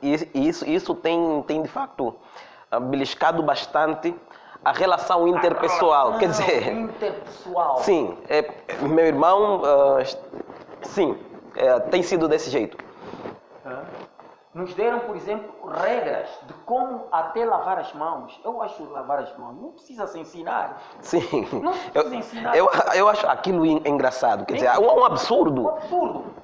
Isso tem de facto beliscado bastante a relação interpessoal. Quer dizer, interpessoal. Sim, meu irmão, tem sido desse jeito. Nos deram, por exemplo, regras de como até lavar as mãos. Eu acho lavar as mãos não precisa se ensinar. Sim. Não precisa ensinar. Eu acho aquilo engraçado. Quer dizer, é um absurdo. Um absurdo.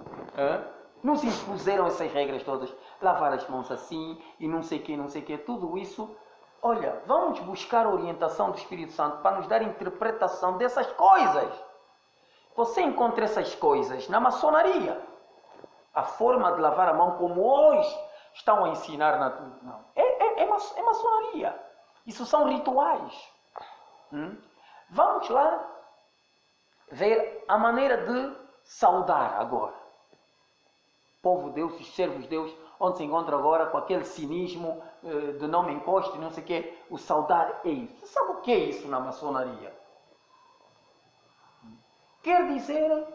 Nos impuseram essas regras todas. Lavar as mãos assim e não sei o que. Tudo isso. Olha, vamos buscar a orientação do Espírito Santo para nos dar interpretação dessas coisas. Você encontra essas coisas na maçonaria. A forma de lavar a mão, como hoje estão a ensinar na... Não. É maçonaria. Isso são rituais. Vamos lá ver a maneira de saudar agora. Povo de Deus, os servos de Deus, onde se encontra agora com aquele cinismo de não me encoste, não sei o quê. O saudar é isso. Você sabe o que é isso na maçonaria? Quer dizer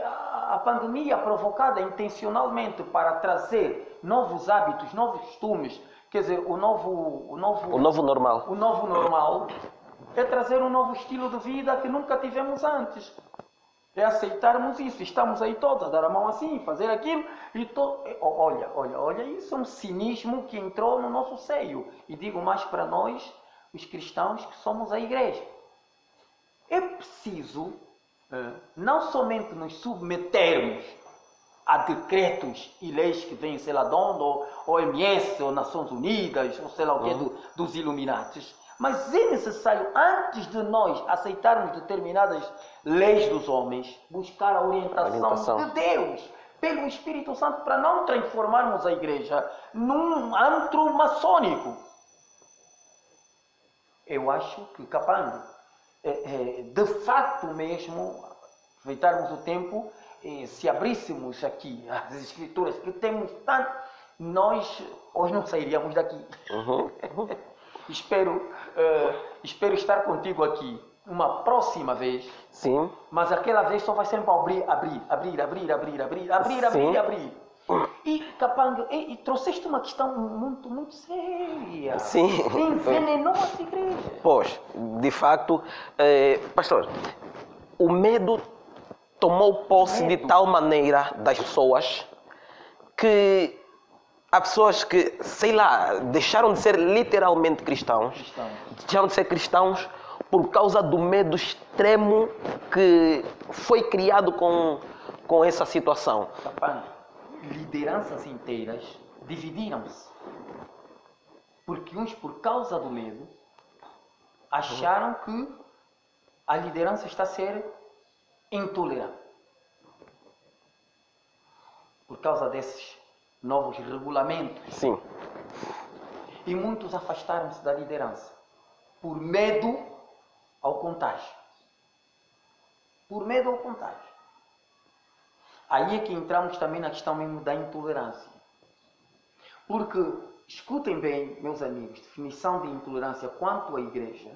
a pandemia provocada intencionalmente para trazer novos hábitos, novos costumes, quer dizer, O novo normal. o novo normal, é trazer um novo estilo de vida que nunca tivemos antes. É aceitarmos isso. Estamos aí todos a dar a mão assim, fazer aquilo. Olha, isso é um cinismo que entrou no nosso seio. E digo mais para nós, os cristãos, que somos a igreja. É preciso não somente nos submetermos a decretos e leis que vêm, sei lá de onde, ou OMS, ou Nações Unidas, ou sei lá o que, dos Illuminatis, mas é necessário, antes de nós aceitarmos determinadas leis dos homens, buscar a orientação de Deus, pelo Espírito Santo, para não transformarmos a igreja num antro maçônico. Eu acho que, Capanga, de fato mesmo, aproveitarmos o tempo, se abríssemos aqui as escrituras que temos tanto, nós hoje não sairíamos daqui. Espero estar contigo aqui uma próxima vez. Sim. Mas aquela vez só vai ser para abrir. E, Capanga, e trouxeste uma questão muito, muito séria. Sim. Envenenou a igreja. Pois, de facto, pastor, o medo tomou posse de tal maneira das pessoas que há pessoas que, sei lá, deixaram de ser literalmente cristãos. Deixaram de ser cristãos por causa do medo extremo que foi criado com essa situação. Capanga, lideranças inteiras dividiram-se. Porque uns, por causa do medo, acharam que a liderança está a ser intolerante. Por causa desses novos regulamentos. Sim. E muitos afastaram-se da liderança por medo ao contágio. Por medo ao contágio. Aí é que entramos também na questão mesmo da intolerância. Porque, escutem bem, meus amigos, definição de intolerância quanto à igreja.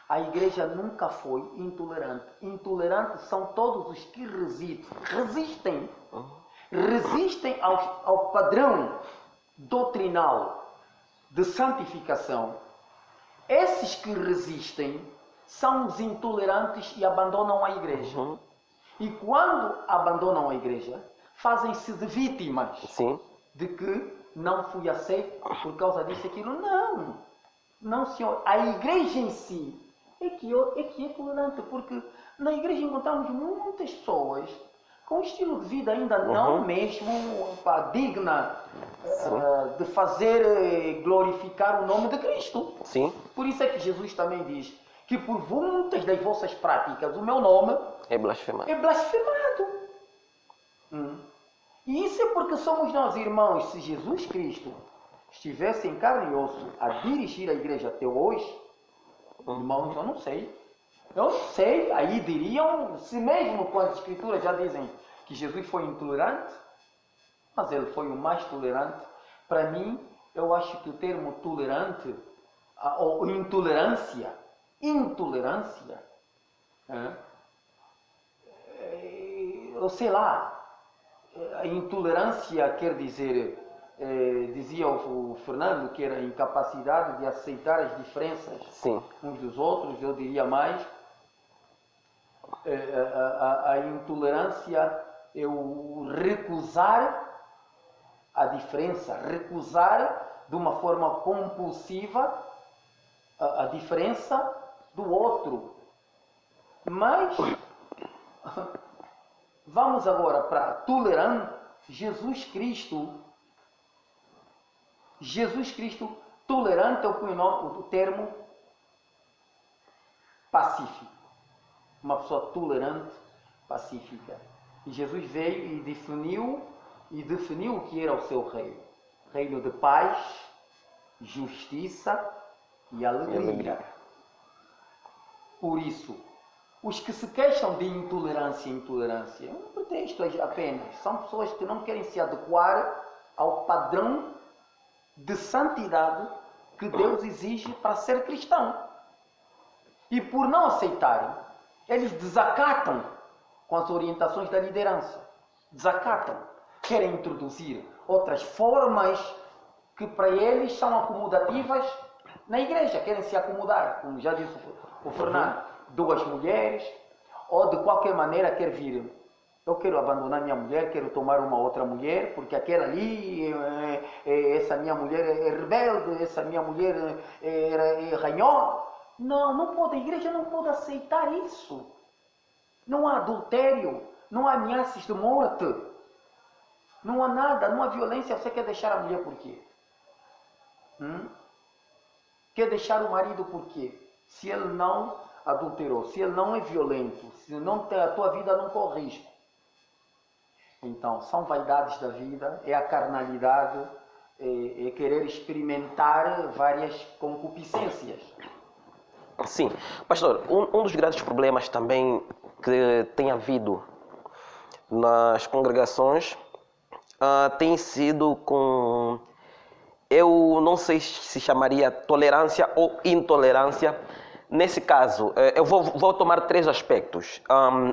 A igreja nunca foi intolerante. Intolerantes são todos os que resistem ao padrão doutrinal de santificação. Esses que resistem são os intolerantes e abandonam a igreja. E quando abandonam a igreja, fazem-se de vítimas. Sim. De que não fui aceito por causa disso e aquilo. Não, senhor. A igreja em si é que é tolerante, porque na igreja encontramos muitas pessoas com um estilo de vida ainda não mesmo digna de fazer glorificar o nome de Cristo. Sim. Por isso é que Jesus também diz que por muitas das vossas práticas o meu nome é blasfemado. E isso é porque somos nós, irmãos. Se Jesus Cristo estivesse em carne e osso a dirigir a igreja até hoje, irmãos, eu não sei, aí diriam, se mesmo com as escrituras já dizem que Jesus foi intolerante, mas ele foi o mais tolerante. Para mim, eu acho que o termo tolerante, ou intolerância, eu sei lá, a intolerância quer dizer, dizia o Fernando, que era a incapacidade de aceitar as diferenças uns dos outros. Eu diria mais, a intolerância é o recusar a diferença, recusar de uma forma compulsiva a diferença do outro. Mas vamos agora para tolerante. Jesus Cristo tolerante é o termo pacífico. Uma pessoa tolerante, pacífica. E Jesus veio e definiu o que era o seu reino. Reino de paz, justiça e alegria. Por isso, os que se queixam de intolerância é um pretexto apenas. São pessoas que não querem se adequar ao padrão de santidade que Deus exige para ser cristão. E por não aceitarem, eles desacatam com as orientações da liderança. Desacatam. Querem introduzir outras formas que para eles são acomodativas na igreja. Querem se acomodar, como já disse o Fernando, 2 mulheres, ou de qualquer maneira quer vir. Eu quero abandonar minha mulher, quero tomar uma outra mulher, porque aquela ali, essa minha mulher é rebelde, essa minha mulher é ranhona. Não, não pode, a igreja não pode aceitar isso. Não há adultério, não há ameaças de morte, não há nada, não há violência. Você quer deixar a mulher por quê? Quer deixar o marido por quê? Se ele não adulterou, se ele não é violento, se não tem, a tua vida não corre risco. Então, são vaidades da vida, é a carnalidade, é querer experimentar várias concupiscências. Sim. Pastor, um dos grandes problemas também que tem havido nas congregações tem sido com, eu não sei se chamaria tolerância ou intolerância. Nesse caso, eu vou tomar 3 aspectos: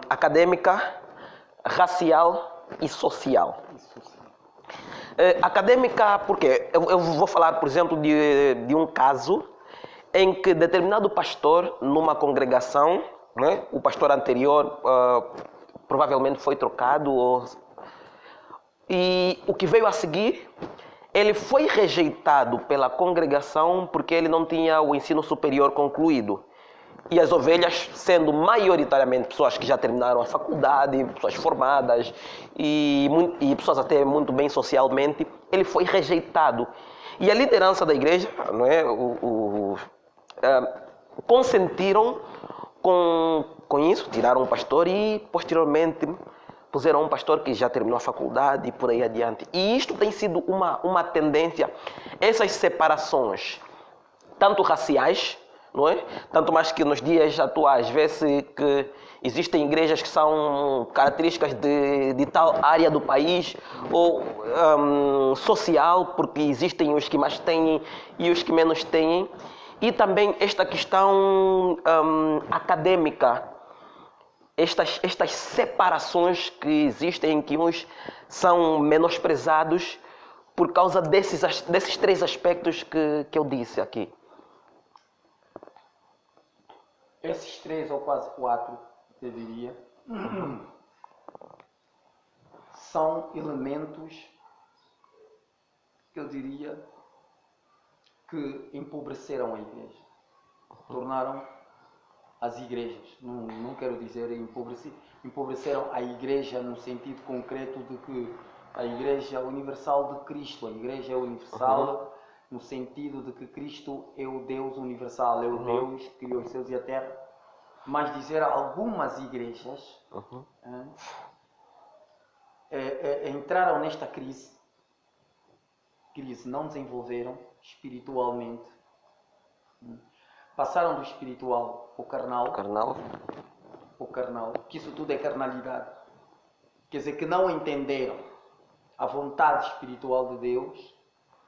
acadêmica, racial e social. Acadêmica, porque eu vou falar, por exemplo, de um caso em que determinado pastor, numa congregação, né, o pastor anterior provavelmente foi trocado, e o que veio a seguir, ele foi rejeitado pela congregação porque ele não tinha o ensino superior concluído. E as ovelhas, sendo maioritariamente pessoas que já terminaram a faculdade, pessoas formadas e pessoas até muito bem socialmente, ele foi rejeitado. E a liderança da igreja, não é, consentiram com isso, tiraram o pastor e posteriormente puseram um pastor que já terminou a faculdade e por aí adiante. E isto tem sido uma tendência, essas separações, tanto raciais, não é? Tanto mais que nos dias atuais vê-se que existem igrejas que são características de tal área do país, ou social, porque existem os que mais têm e os que menos têm. E também esta questão acadêmica, estas separações que existem, em que uns são menosprezados por causa desses 3 aspectos que eu disse aqui. Esses 3 ou quase 4, eu diria, são elementos que eu diria que empobreceram a igreja. Tornaram as igrejas, não quero dizer empobreceram a igreja no sentido concreto de que a igreja universal de Cristo, a igreja universal no sentido de que Cristo é o Deus universal, é o Deus que criou os céus e a terra, mas dizer algumas igrejas entraram nesta crise, não desenvolveram espiritualmente, passaram do espiritual ao carnal, que isso tudo é carnalidade, quer dizer que não entenderam a vontade espiritual de Deus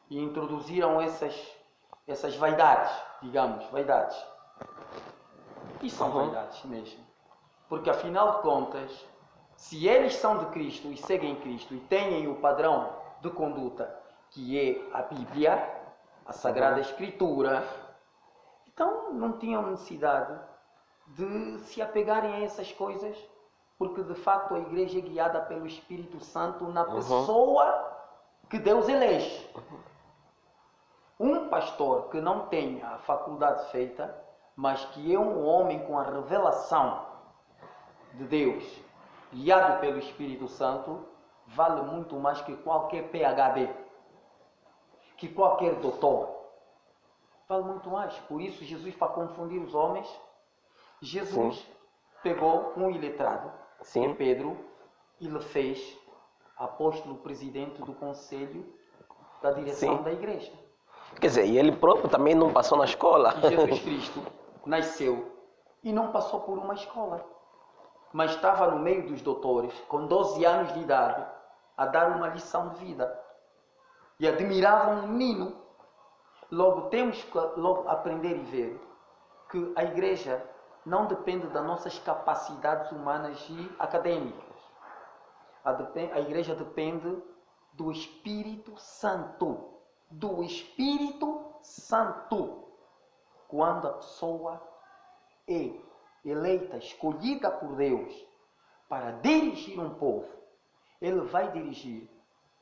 e introduziram essas vaidades, digamos, vaidades. E são vaidades mesmo. Porque afinal de contas, se eles são de Cristo e seguem Cristo e têm o padrão de conduta que é a Bíblia, a Sagrada Escritura, então não tinham necessidade de se apegarem a essas coisas, porque de facto a igreja é guiada pelo Espírito Santo na pessoa que Deus elege. Um pastor que não tenha a faculdade feita, mas que é um homem com a revelação de Deus, guiado pelo Espírito Santo, vale muito mais que qualquer PhD, que qualquer doutor. Vale muito mais. Por isso Jesus, para confundir os homens, Jesus pegou um iletrado, que é Pedro, e lhe fez apóstolo presidente do conselho da direção da igreja. Quer dizer, e ele próprio também não passou na escola. E Jesus Cristo nasceu e não passou por uma escola, mas estava no meio dos doutores, com 12 anos de idade, a dar uma lição de vida. E admiravam um menino. Logo temos que aprender e ver que a igreja não depende das nossas capacidades humanas e acadêmicas. A igreja depende do Espírito Santo. Do Espírito Santo. Quando a pessoa é eleita, escolhida por Deus para dirigir um povo, ele vai dirigir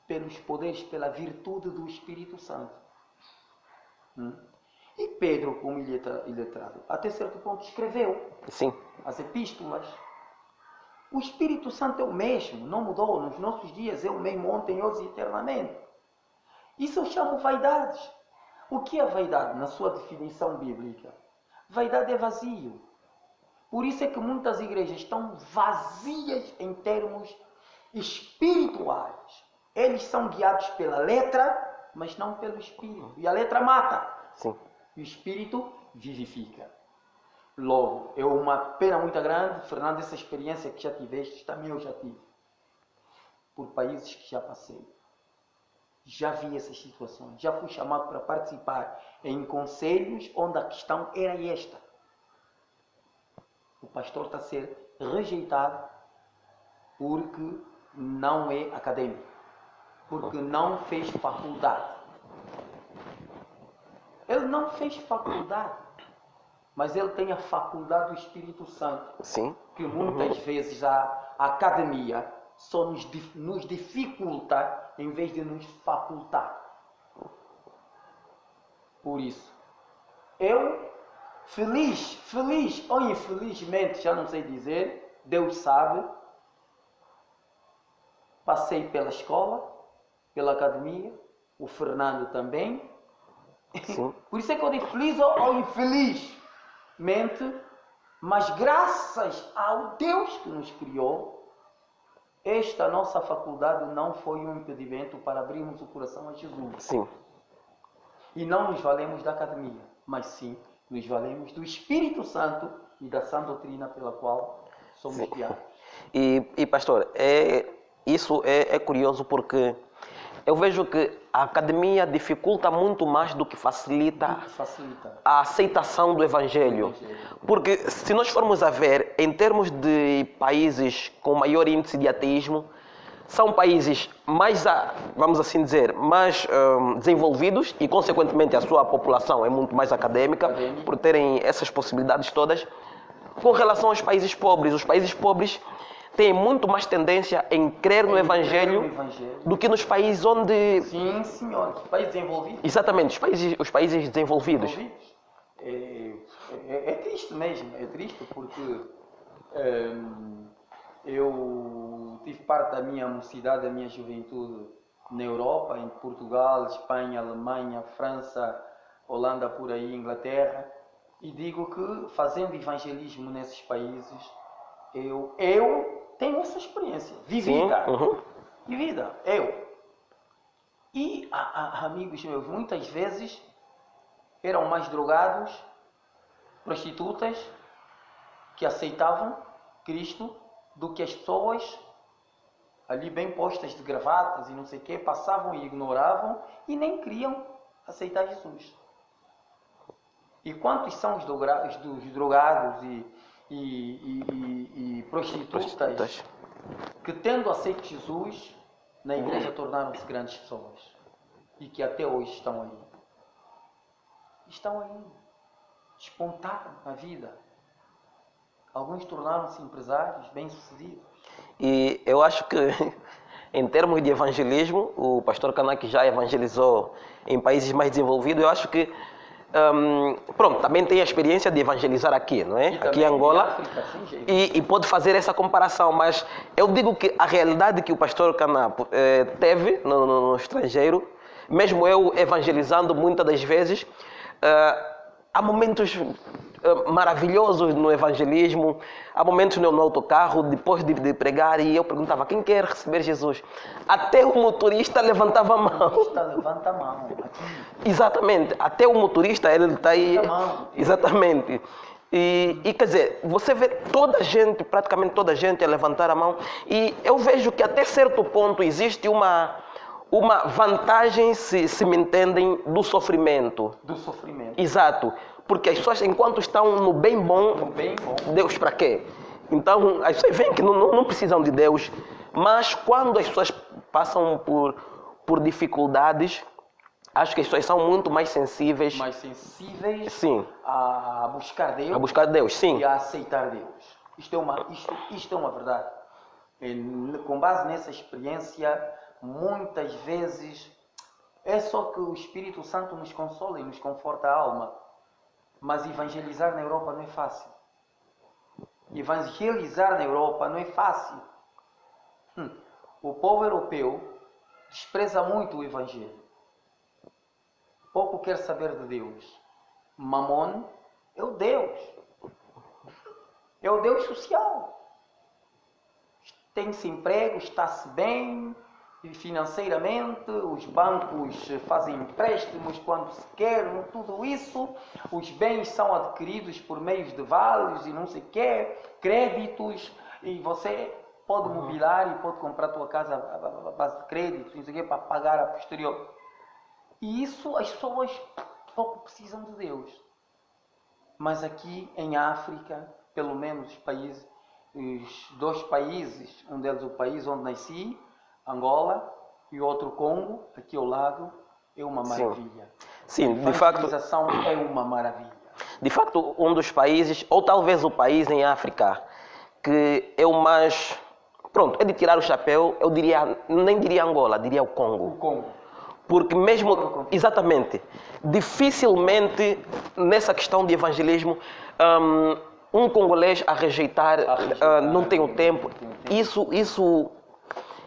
pelos poderes, pela virtude do Espírito Santo. E Pedro, como iletrado, até certo ponto escreveu Sim. as epístolas. O Espírito Santo é o mesmo, não mudou. Nos nossos dias é o mesmo ontem, hoje e eternamente. Isso eu chamo vaidades. O que é vaidade na sua definição bíblica? Vaidade é vazio. Por isso é que muitas igrejas estão vazias em termos espirituais. Eles são guiados pela letra, mas não pelo Espírito. E a letra mata. Sim. E o Espírito vivifica. Logo, é uma pena muito grande, Fernando, essa experiência que já tiveste, também eu já tive. Por países que já passei. Já vi essas situações. Já fui chamado para participar em conselhos onde a questão era esta. O pastor está a ser rejeitado porque não é acadêmico. Porque não fez faculdade. Ele não fez faculdade. Mas ele tem a faculdade do Espírito Santo. Sim. Que muitas vezes a academia só nos dificulta em vez de nos facultar. Por isso, eu, feliz ou infelizmente, já não sei dizer, Deus sabe, passei pela escola, pela academia, o Fernando também. Sim. Por isso é que eu digo feliz ou infelizmente, mas graças ao Deus que nos criou, esta nossa faculdade não foi um impedimento para abrirmos o coração a Jesus. Sim. E não nos valemos da academia, mas sim nos valemos do Espírito Santo e da sã doutrina pela qual somos guiados. E pastor, isso é curioso porque eu vejo que a academia dificulta muito mais do que facilita a aceitação do Evangelho. Porque se nós formos a ver, em termos de países com maior índice de ateísmo, são países mais, vamos assim dizer, mais desenvolvidos e, consequentemente, a sua população é muito mais acadêmica, por terem essas possibilidades todas, com relação aos países pobres. Os países pobres têm muito mais tendência em crer no Evangelho do que nos países onde... Sim, senhor. Os países desenvolvidos. Exatamente, os países desenvolvidos. É triste mesmo, é triste porque eu tive parte da minha mocidade, da minha juventude na Europa, em Portugal, Espanha, Alemanha, França, Holanda, por aí, Inglaterra, e digo que fazendo evangelismo nesses países, eu tenho essa experiência vivida. Vivida, eu. E amigos meus, muitas vezes eram mais drogados, prostitutas, que aceitavam Cristo, do que as pessoas ali bem postas de gravatas e não sei o quê, passavam e ignoravam e nem queriam aceitar Jesus. E quantos são os drogados e prostitutas que, tendo aceito Jesus, na igreja tornaram-se grandes pessoas e que até hoje estão aí. Estão aí, despontaram na vida. Alguns tornaram-se empresários bem-sucedidos. E eu acho que, em termos de evangelismo, o pastor Kanak já evangelizou em países mais desenvolvidos. Eu acho que, também tem a experiência de evangelizar aqui, não é? Aqui em Angola. África, e pode fazer essa comparação, mas eu digo que a realidade que o pastor Kanak teve no estrangeiro, mesmo eu evangelizando muitas das vezes, há momentos maravilhosos no evangelismo, há momentos no autocarro, depois de pregar, e eu perguntava, quem quer receber Jesus? Até o motorista levantava a mão. O motorista levanta a mão. Aqui. Exatamente, até o motorista, ele está aí. Exatamente. E quer dizer, você vê praticamente toda a gente a levantar a mão, e eu vejo que até certo ponto existe uma vantagem, se me entendem, do sofrimento. Do sofrimento. Exato. Porque as pessoas, enquanto estão no bem bom, Deus para quê? Então, as pessoas veem que não precisam de Deus, mas quando as pessoas passam por dificuldades, acho que as pessoas são muito mais sensíveis. Mais sensíveis Sim. a buscar Deus. A buscar Deus, sim. E a aceitar Deus. Isto é uma verdade. Com base nessa experiência, muitas vezes é só que o Espírito Santo nos consola e nos conforta a alma. Mas evangelizar na Europa não é fácil. Evangelizar na Europa não é fácil. O povo europeu despreza muito o Evangelho. Pouco quer saber de Deus. Mamon é o Deus. É o Deus social. Tem-se emprego, está-se bem financeiramente, os bancos fazem empréstimos quando se quer, tudo isso. Os bens são adquiridos por meios de vales e não sei o quê, créditos, e você pode mobilar e pode comprar a tua casa à base de créditos, não sei o quê, para pagar a posterior. E isso as pessoas pouco precisam de Deus. Mas aqui em África, pelo menos os dois países, um deles o país onde nasci, Angola, e o outro Congo, aqui ao lado, é uma maravilha. Sim, a de facto. A evangelização é uma maravilha. De facto, um dos países, ou talvez o país em África, que é o mais... Pronto, é de tirar o chapéu, eu diria, nem diria Angola, diria o Congo. O Congo. Porque mesmo, exatamente, dificilmente nessa questão de evangelismo, um congolês a rejeitar não tem o tempo. Isso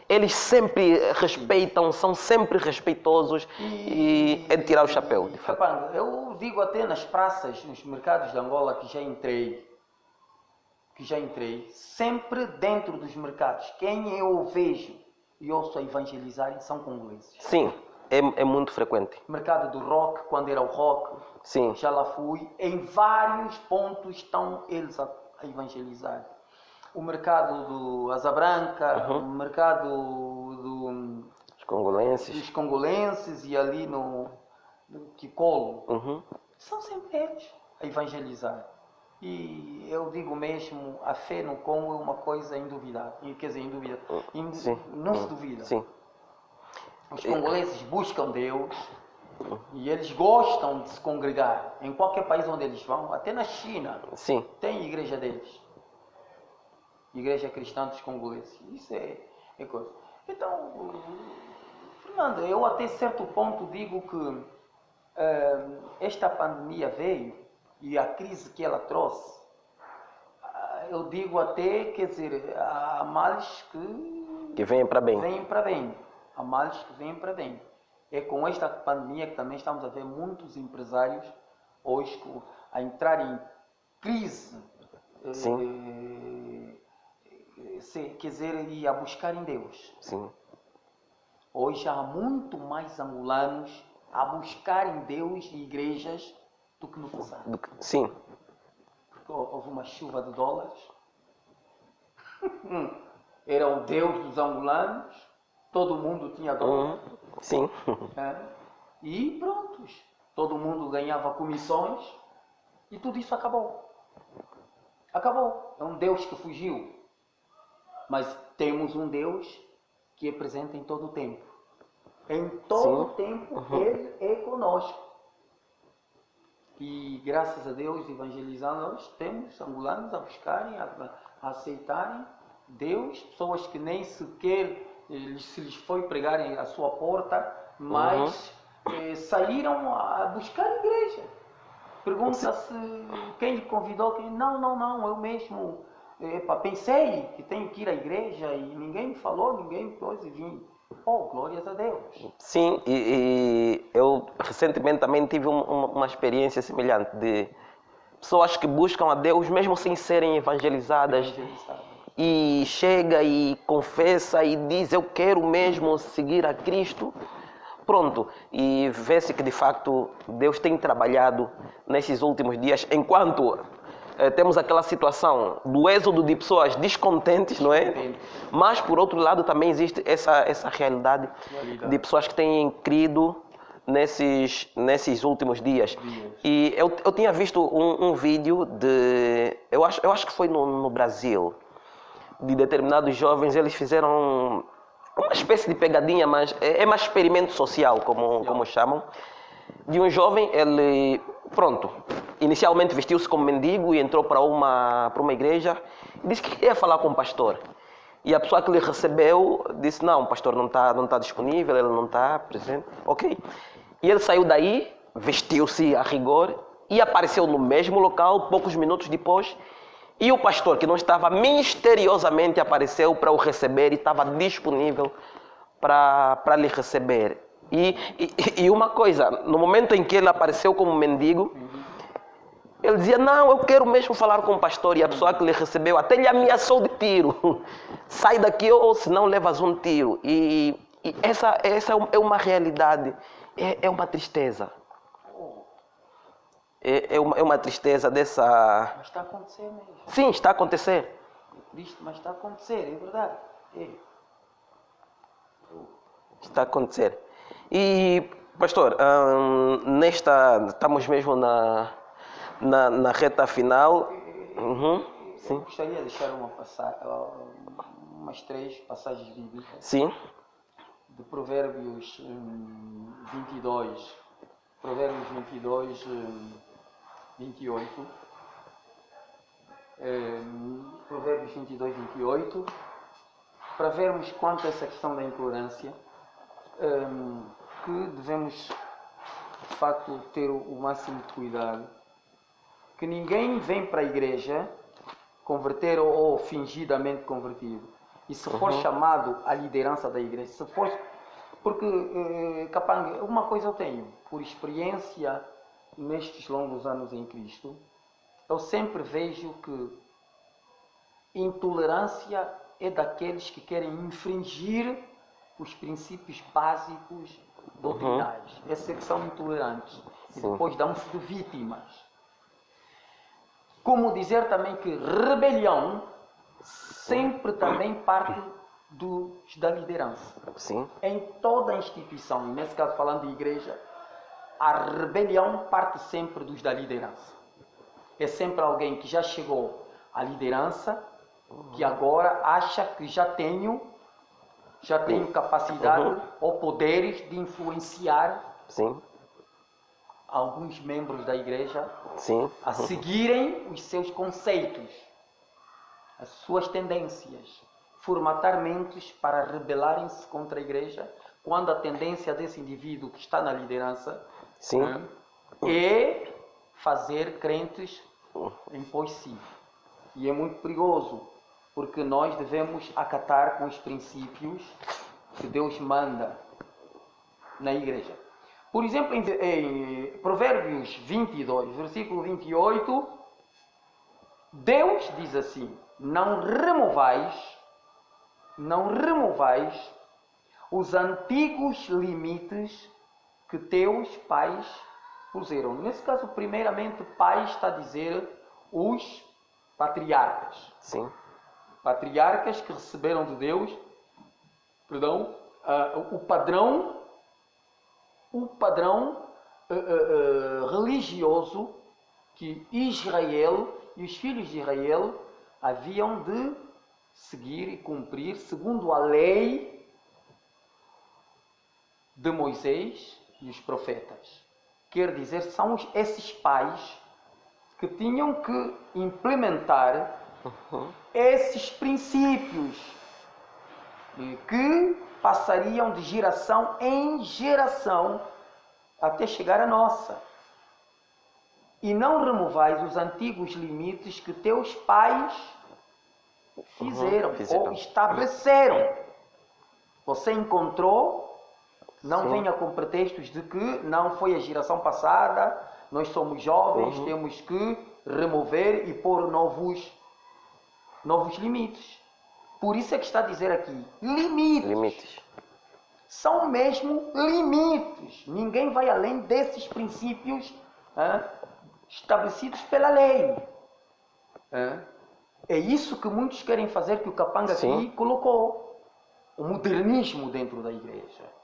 eles sempre respeitam, são sempre respeitosos e é de tirar o chapéu. De fato. Eu digo até nas praças, nos mercados de Angola que já entrei, sempre dentro dos mercados, quem eu vejo e ouço a evangelizarem são congoleses. Sim. É muito frequente. Mercado do rock, quando era o rock, sim. Já lá fui. Em vários pontos estão eles a evangelizar. O mercado do Asa Branca, o mercado dos congolenses e ali no Kikolo. São sempre eles a evangelizar. E eu digo mesmo, a fé no Congo é uma coisa induvidável. Quer dizer, induvidável. Não se duvida. Sim. Os congoleses buscam Deus e eles gostam de se congregar. Em qualquer país onde eles vão, até na China, sim. Tem igreja deles. Igreja cristã dos congoleses. Isso é coisa. Então, Fernando, eu até certo ponto digo que esta pandemia veio e a crise que ela trouxe, eu digo até, quer dizer, há males que vêm para bem. Há males que vêm para bem. É com esta pandemia que também estamos a ver muitos empresários hoje a entrar em crise. Quer dizer, e a buscar em Deus. Sim. Hoje há muito mais angolanos a buscar em Deus e igrejas do que no passado. Sim. Porque houve uma chuva de dólares. Era o Deus dos angolanos. Todo mundo tinha dólar. Sim. E prontos. Todo mundo ganhava comissões. E tudo isso acabou. Acabou. É um Deus que fugiu. Mas temos um Deus que é presente em todo o tempo. Em todo o tempo Ele é conosco. E graças a Deus, evangelizando, nós temos angolanos a buscarem, a aceitarem Deus. Pessoas que nem sequer se lhes foi pregarem a sua porta, mas saíram a buscar a igreja. Pergunta-se quem lhe convidou. Não, eu mesmo pensei que tenho que ir à igreja e ninguém me falou, ninguém me pôs e vim. Oh, glórias a Deus. Sim, e eu recentemente também tive uma experiência semelhante de pessoas que buscam a Deus mesmo sem serem evangelizadas. E chega e confessa e diz, eu quero mesmo seguir a Cristo. Pronto, e vê-se que de facto Deus tem trabalhado nesses últimos dias, enquanto temos aquela situação do êxodo de pessoas descontentes, não é? Mas por outro lado também existe essa realidade de pessoas que têm crido nesses últimos dias. E eu tinha visto um vídeo de... Eu acho que foi no Brasil. De determinados jovens, eles fizeram uma espécie de pegadinha, mas é mais experimento social, como chamam. De um jovem, ele, pronto, inicialmente vestiu-se como mendigo e entrou para uma igreja e disse que queria falar com o pastor. E a pessoa que lhe recebeu disse, não, o pastor não tá disponível, ele não está presente, ok? E ele saiu daí, vestiu-se a rigor e apareceu no mesmo local, poucos minutos depois, e o pastor, que não estava, misteriosamente apareceu para o receber e estava disponível para lhe receber. E uma coisa, no momento em que ele apareceu como mendigo, ele dizia, não, eu quero mesmo falar com o pastor. E a pessoa que lhe recebeu até lhe ameaçou de tiro. Sai daqui ou senão levas um tiro. E essa é uma realidade, é uma tristeza. É uma tristeza dessa... Mas está a acontecer mesmo. Sim, está a acontecer. É triste, mas está a acontecer, é verdade. É. Está a acontecer. E, pastor, estamos mesmo na reta final. Eu gostaria de deixar umas 3 passagens bíblicas. Sim. De Provérbios 22. Provérbios 22, 28. Provérbios 22, 28. Para vermos quanto a essa questão da intolerância, que devemos, de facto, ter o máximo de cuidado. Que ninguém vem para a igreja converter ou fingidamente convertido. E se for chamado à liderança da igreja, se for... Porque, Capanga, uma coisa eu tenho, por experiência nestes longos anos em Cristo, eu sempre vejo que intolerância é daqueles que querem infringir os princípios básicos doutrinais. Esses que são intolerantes. E depois dão-se de vítimas. Como dizer também que rebelião sempre também parte da liderança. Sim. Em toda a instituição, e nesse caso falando de igreja, a rebelião parte sempre dos da liderança. É sempre alguém que já chegou à liderança, que agora acha que já tenho capacidade ou poderes de influenciar alguns membros da igreja a seguirem os seus conceitos, as suas tendências, formatar mentes para rebelarem-se contra a igreja, quando a tendência desse indivíduo que está na liderança é fazer crentes em pós si. E é muito perigoso, porque nós devemos acatar com os princípios que Deus manda na igreja. Por exemplo, em Provérbios 22, versículo 28, Deus diz assim: não removais os antigos limites que teus pais puseram. Nesse caso, primeiramente, pai está a dizer os patriarcas. Sim. Patriarcas que receberam de Deus, o padrão religioso que Israel e os filhos de Israel haviam de seguir e cumprir segundo a lei de Moisés e os profetas. Quer dizer, são esses pais que tinham que implementar esses princípios que passariam de geração em geração até chegar à nossa. E não removais os antigos limites que teus pais fizeram ou estabeleceram. Você encontrou, não venha com pretextos de que não foi a geração passada, nós somos jovens, temos que remover e pôr novos limites. Por isso é que está a dizer aqui, limites. São mesmo limites. Ninguém vai além desses princípios estabelecidos pela lei. É isso que muitos querem fazer, que o Capanga aqui colocou. O modernismo dentro da igreja.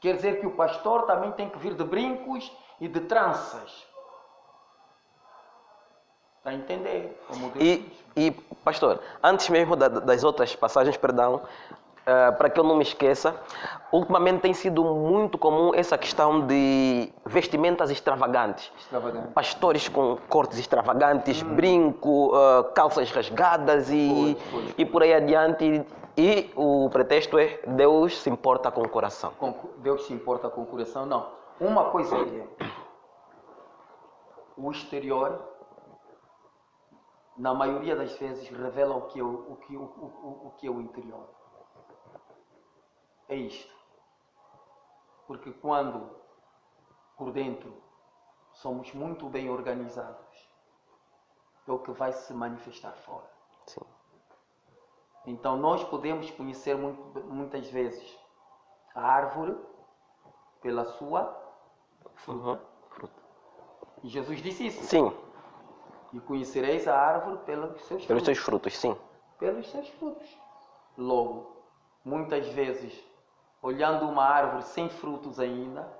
Quer dizer que o pastor também tem que vir de brincos e de tranças. Está a entender? Como Deus diz. E, pastor, antes mesmo das outras passagens, perdão, para que eu não me esqueça, ultimamente tem sido muito comum essa questão de vestimentas extravagantes. Pastores com cortes extravagantes, brinco, calças rasgadas e por aí adiante. E o pretexto é Deus se importa com o coração. Deus se importa com o coração? Não. Uma coisa é o exterior, na maioria das vezes, revela o que é o interior. É isto. Porque quando por dentro somos muito bem organizados, é o que vai se manifestar fora. Sim. Então nós podemos conhecer muitas vezes a árvore pela sua fruta. E Jesus disse isso. Sim. E conhecereis a árvore pelos seus frutos, sim. Pelos seus frutos. Logo, muitas vezes, olhando uma árvore sem frutos ainda,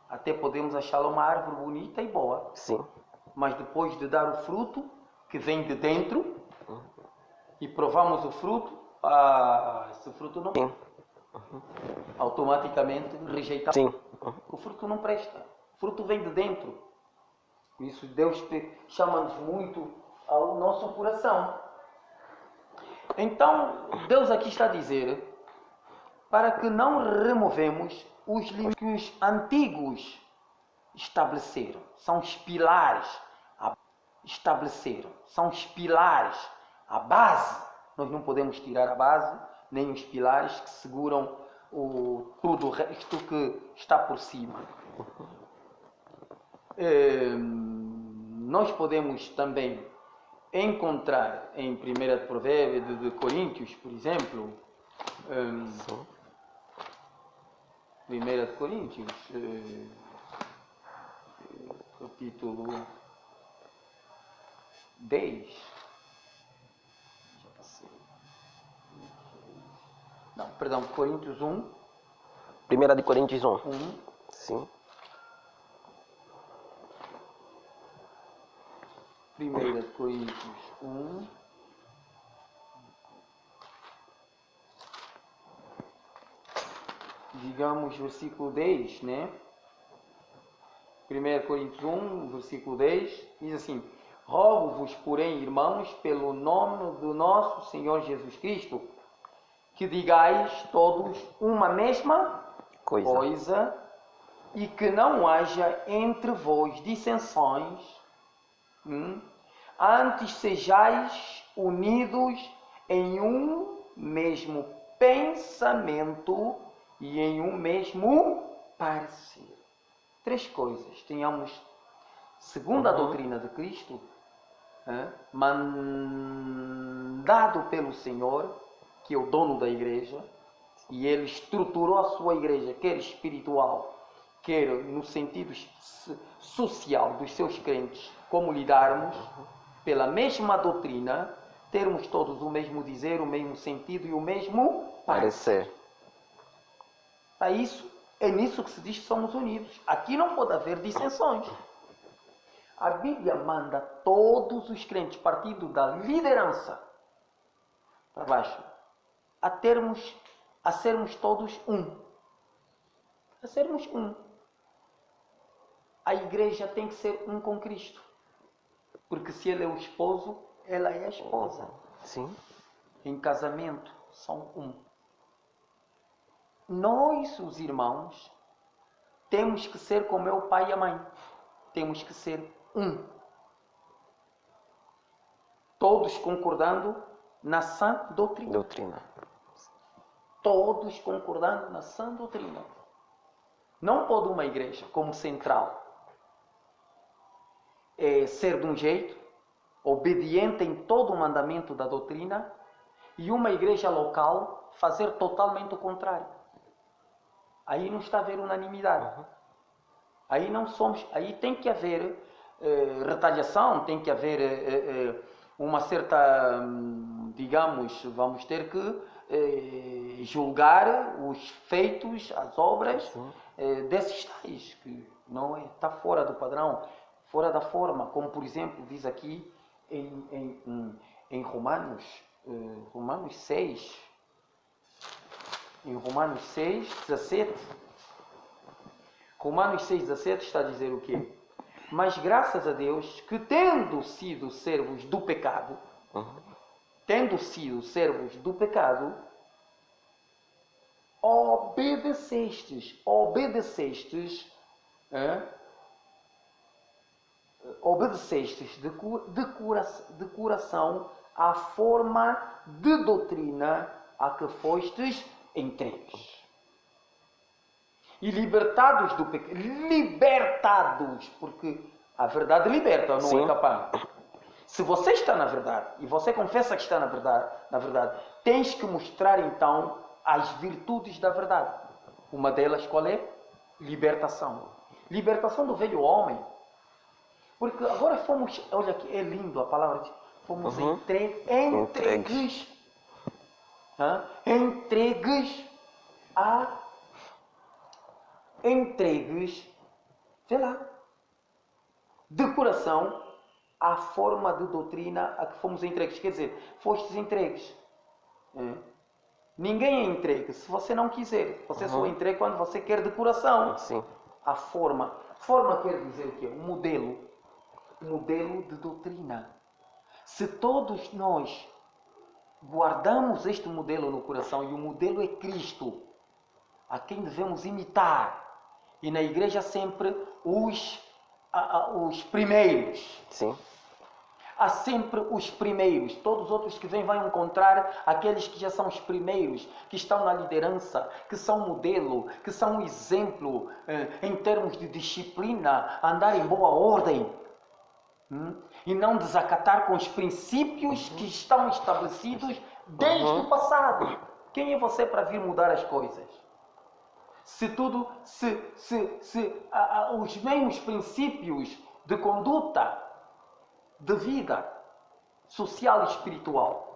até podemos achá-la uma árvore bonita e boa. Sim. Mas depois de dar o fruto, que vem de dentro, e provamos o fruto, esse fruto não... Sim. Automaticamente rejeitamos. Sim. O fruto não presta. O fruto vem de dentro. Por isso Deus chama-nos muito ao nosso coração. Então, Deus aqui está a dizer para que não removemos os limites que os antigos estabeleceram. São os pilares estabeleceram. São os pilares, a base. Nós não podemos tirar a base, nem os pilares que seguram tudo o resto que está por cima. Nós podemos também encontrar em 1 Provérbios de Coríntios, por exemplo, 1 Coríntios, capítulo 10. Não, perdão, Coríntios 1. 1 de Coríntios 1. Sim. 1 Coríntios 1. Digamos, versículo 10, né? 1 Coríntios 1, versículo 10, diz assim: rogo-vos, porém, irmãos, pelo nome do nosso Senhor Jesus Cristo, que digais todos uma mesma coisa e que não haja entre vós dissensões, antes sejais unidos em um mesmo pensamento e em um mesmo parecer. 3 coisas. Tenhamos, segundo a doutrina de Cristo, mandado pelo Senhor, que é o dono da igreja, e ele estruturou a sua igreja, quer espiritual, quer no sentido social dos seus crentes, como lidarmos pela mesma doutrina, termos todos o mesmo dizer, o mesmo sentido e o mesmo parecer. É nisso que se diz que somos unidos. Aqui não pode haver dissensões. A Bíblia manda todos os crentes, partindo da liderança para baixo, a sermos todos um. A sermos um. A igreja tem que ser um com Cristo. Porque se ele é o esposo, ela é a esposa. Sim. Em casamento, são um. Nós, os irmãos, temos que ser como é o pai e a mãe. Temos que ser um. Todos concordando na sã doutrina. Todos concordando na sã doutrina. Não pode uma igreja como central ser de um jeito, obediente em todo o mandamento da doutrina, e uma igreja local fazer totalmente o contrário. Aí não está a haver unanimidade. Aí tem que haver retaliação, tem que haver uma certa, digamos, vamos ter que julgar os feitos, as obras desses tais, que não está fora do padrão, fora da forma, como por exemplo diz aqui em Romanos 6, em Romanos 6, 17. Romanos 6, 17 está a dizer o quê? Mas graças a Deus que tendo sido servos do pecado, obedecestes de coração à forma de doutrina a que fostes entregues. E libertados do pecado. Libertados, porque a verdade liberta, não Sim. é capaz. Se você está na verdade e você confessa que está na verdade, tens que mostrar então as virtudes da verdade. Uma delas qual é? Libertação. Libertação do velho homem. Porque agora fomos, olha aqui, é lindo a palavra, fomos entregues. Entregues, sei lá, de coração, à forma de doutrina a que fomos entregues. Quer dizer, fostes entregues. Ninguém é entregue se você não quiser. Você só é entregue quando você quer de coração. Sim. A forma. Forma quer dizer o quê? Um modelo. Um modelo de doutrina. Se todos nós guardamos este modelo no coração, e o modelo é Cristo, a quem devemos imitar, e na igreja sempre os primeiros. Sim. Há sempre os primeiros. Todos os outros que vêm vão encontrar aqueles que já são os primeiros, que estão na liderança, que são modelo, que são um exemplo em termos de disciplina, andar em boa ordem e não desacatar com os princípios que estão estabelecidos desde o passado. Quem é você para vir mudar as coisas? Se os mesmos princípios de conduta, de vida social e espiritual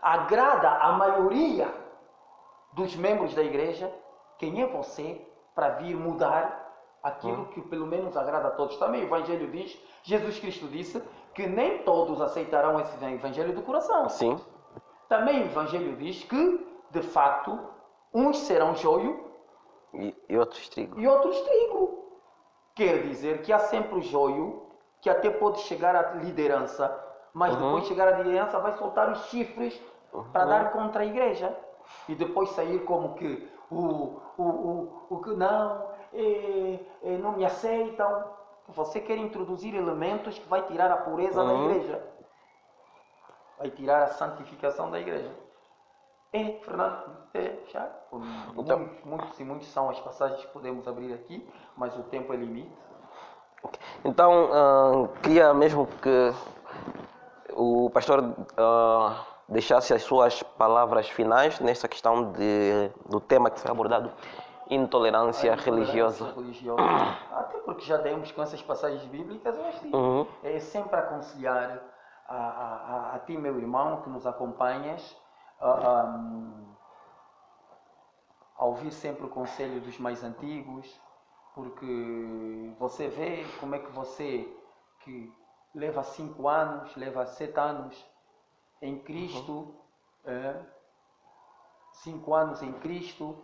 agrada a maioria dos membros da igreja, quem é você para vir mudar aquilo que pelo menos agrada a todos? Também o Evangelho diz, Jesus Cristo disse que nem todos aceitarão esse Evangelho do coração. Sim. Também o Evangelho diz que, de facto, uns serão joio E outros trigo. e outros trigo. Quer dizer que há sempre o joio que até pode chegar à liderança, mas depois de chegar à liderança vai soltar os chifres para dar contra a igreja. E depois sair como que o que não me aceitam. Você quer introduzir elementos que vai tirar a pureza da igreja. Vai tirar a santificação da igreja. Fernando, já. Muitos são as passagens que podemos abrir aqui, mas o tempo é limite. Então, queria mesmo que o pastor deixasse as suas palavras finais nessa questão do tema que será abordado, intolerância religiosa. Até porque já demos com essas passagens bíblicas, eu acho que é sempre aconselhar a ti, meu irmão, que nos acompanhas, a ouvir sempre o conselho dos mais antigos, porque você vê como é que você, que leva 5 anos, leva 7 anos em Cristo, 5 anos em Cristo,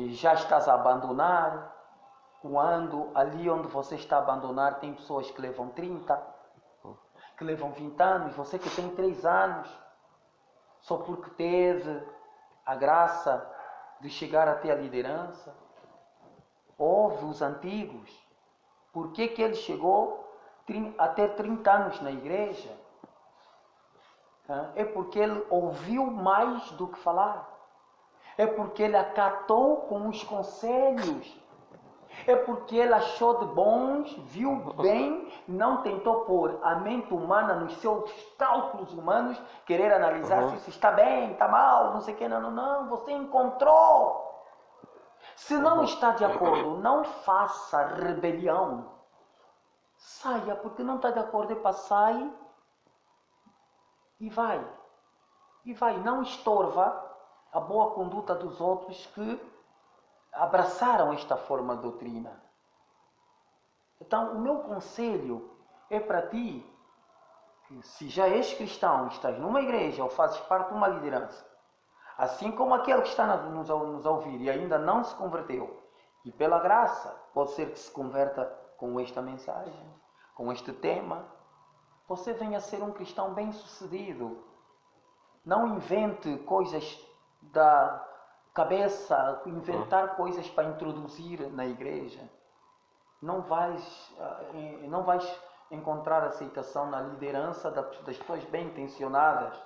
já estás a abandonar, quando ali onde você está a abandonar tem pessoas que levam 30, que levam 20 anos, você que tem 3 anos, só porque teve a graça de chegar até a liderança. Ouve os antigos. Por que ele chegou até 30 anos na igreja? É porque ele ouviu mais do que falar. É porque ele acatou com os conselhos. É porque ele achou de bons, viu bem, não tentou pôr a mente humana nos seus cálculos humanos, querer analisar se isso está bem, está mal, não sei o que, não, você encontrou. Se não está de acordo, não faça rebelião. Saia, porque não está de acordo, sair e vai. e não estorva a boa conduta dos outros que abraçaram esta forma de doutrina. Então, o meu conselho é para ti, que se já és cristão, estás numa igreja ou fazes parte de uma liderança, assim como aquele que está nos a ouvir e ainda não se converteu, e pela graça pode ser que se converta com esta mensagem, com este tema, você venha a ser um cristão bem-sucedido. Não invente coisas da cabeça, inventar coisas para introduzir na igreja. Não vais encontrar aceitação na liderança das pessoas bem-intencionadas,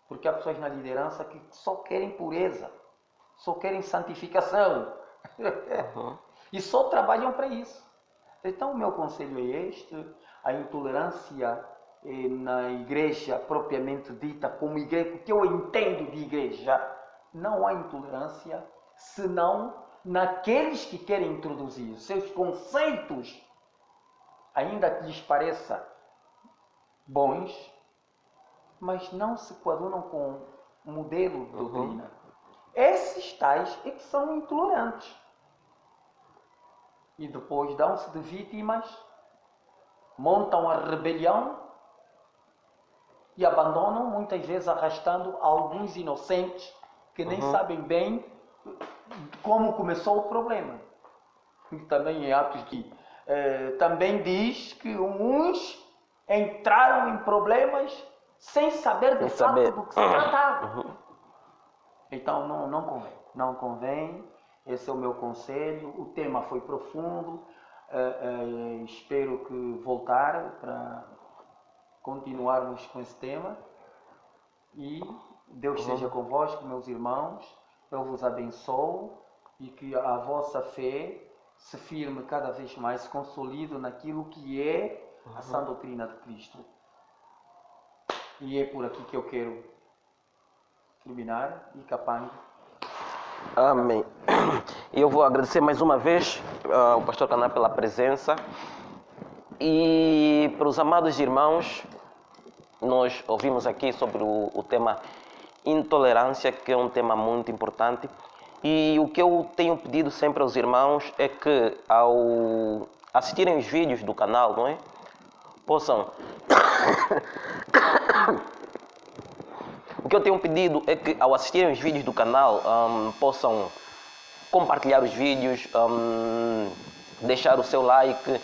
porque há pessoas na liderança que só querem pureza, só querem santificação e só trabalham para isso. Então o meu conselho é este: a intolerância na igreja propriamente dita, como igreja, o que eu entendo de igreja, não há intolerância senão naqueles que querem introduzir seus conceitos, ainda que lhes pareça bons, mas não se coadunam com o modelo de doutrina. Esses tais é que são intolerantes. E depois dão-se de vítimas, montam a rebelião e abandonam, muitas vezes arrastando alguns inocentes que nem sabem bem como começou o problema. E também em Atos que também diz que uns entraram em problemas sem saber de fato do que se tratava. Então não convém. Esse é o meu conselho. O tema foi profundo. Espero que voltar para continuarmos com esse tema. E Deus seja convosco, meus irmãos. Eu vos abençoo e que a vossa fé se firme cada vez mais, se consolide naquilo que é a sã doutrina de Cristo. E é por aqui que eu quero terminar. E Capangue. Amém. Eu vou agradecer mais uma vez ao pastor Caná pela presença. E para os amados irmãos, nós ouvimos aqui sobre o tema intolerância, que é um tema muito importante. E o que eu tenho pedido sempre aos irmãos é que, ao assistirem os vídeos do canal, não é? Possam... O que eu tenho pedido é que, ao assistirem os vídeos do canal, possam compartilhar os vídeos, deixar o seu like,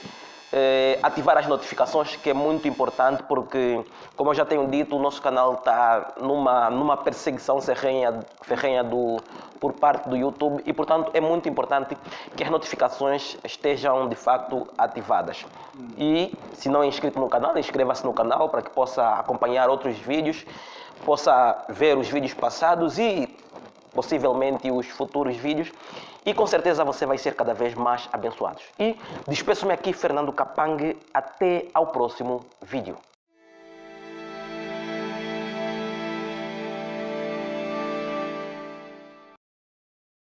ativar as notificações, que é muito importante, porque, como eu já tenho dito, o nosso canal está numa perseguição ferrenha por parte do YouTube e, portanto, é muito importante que as notificações estejam, de facto, ativadas. E, se não é inscrito no canal, inscreva-se no canal para que possa acompanhar outros vídeos, possa ver os vídeos passados e, possivelmente, os futuros vídeos. E com certeza você vai ser cada vez mais abençoado. E despeço-me aqui, Fernando Capangue. Até ao próximo vídeo.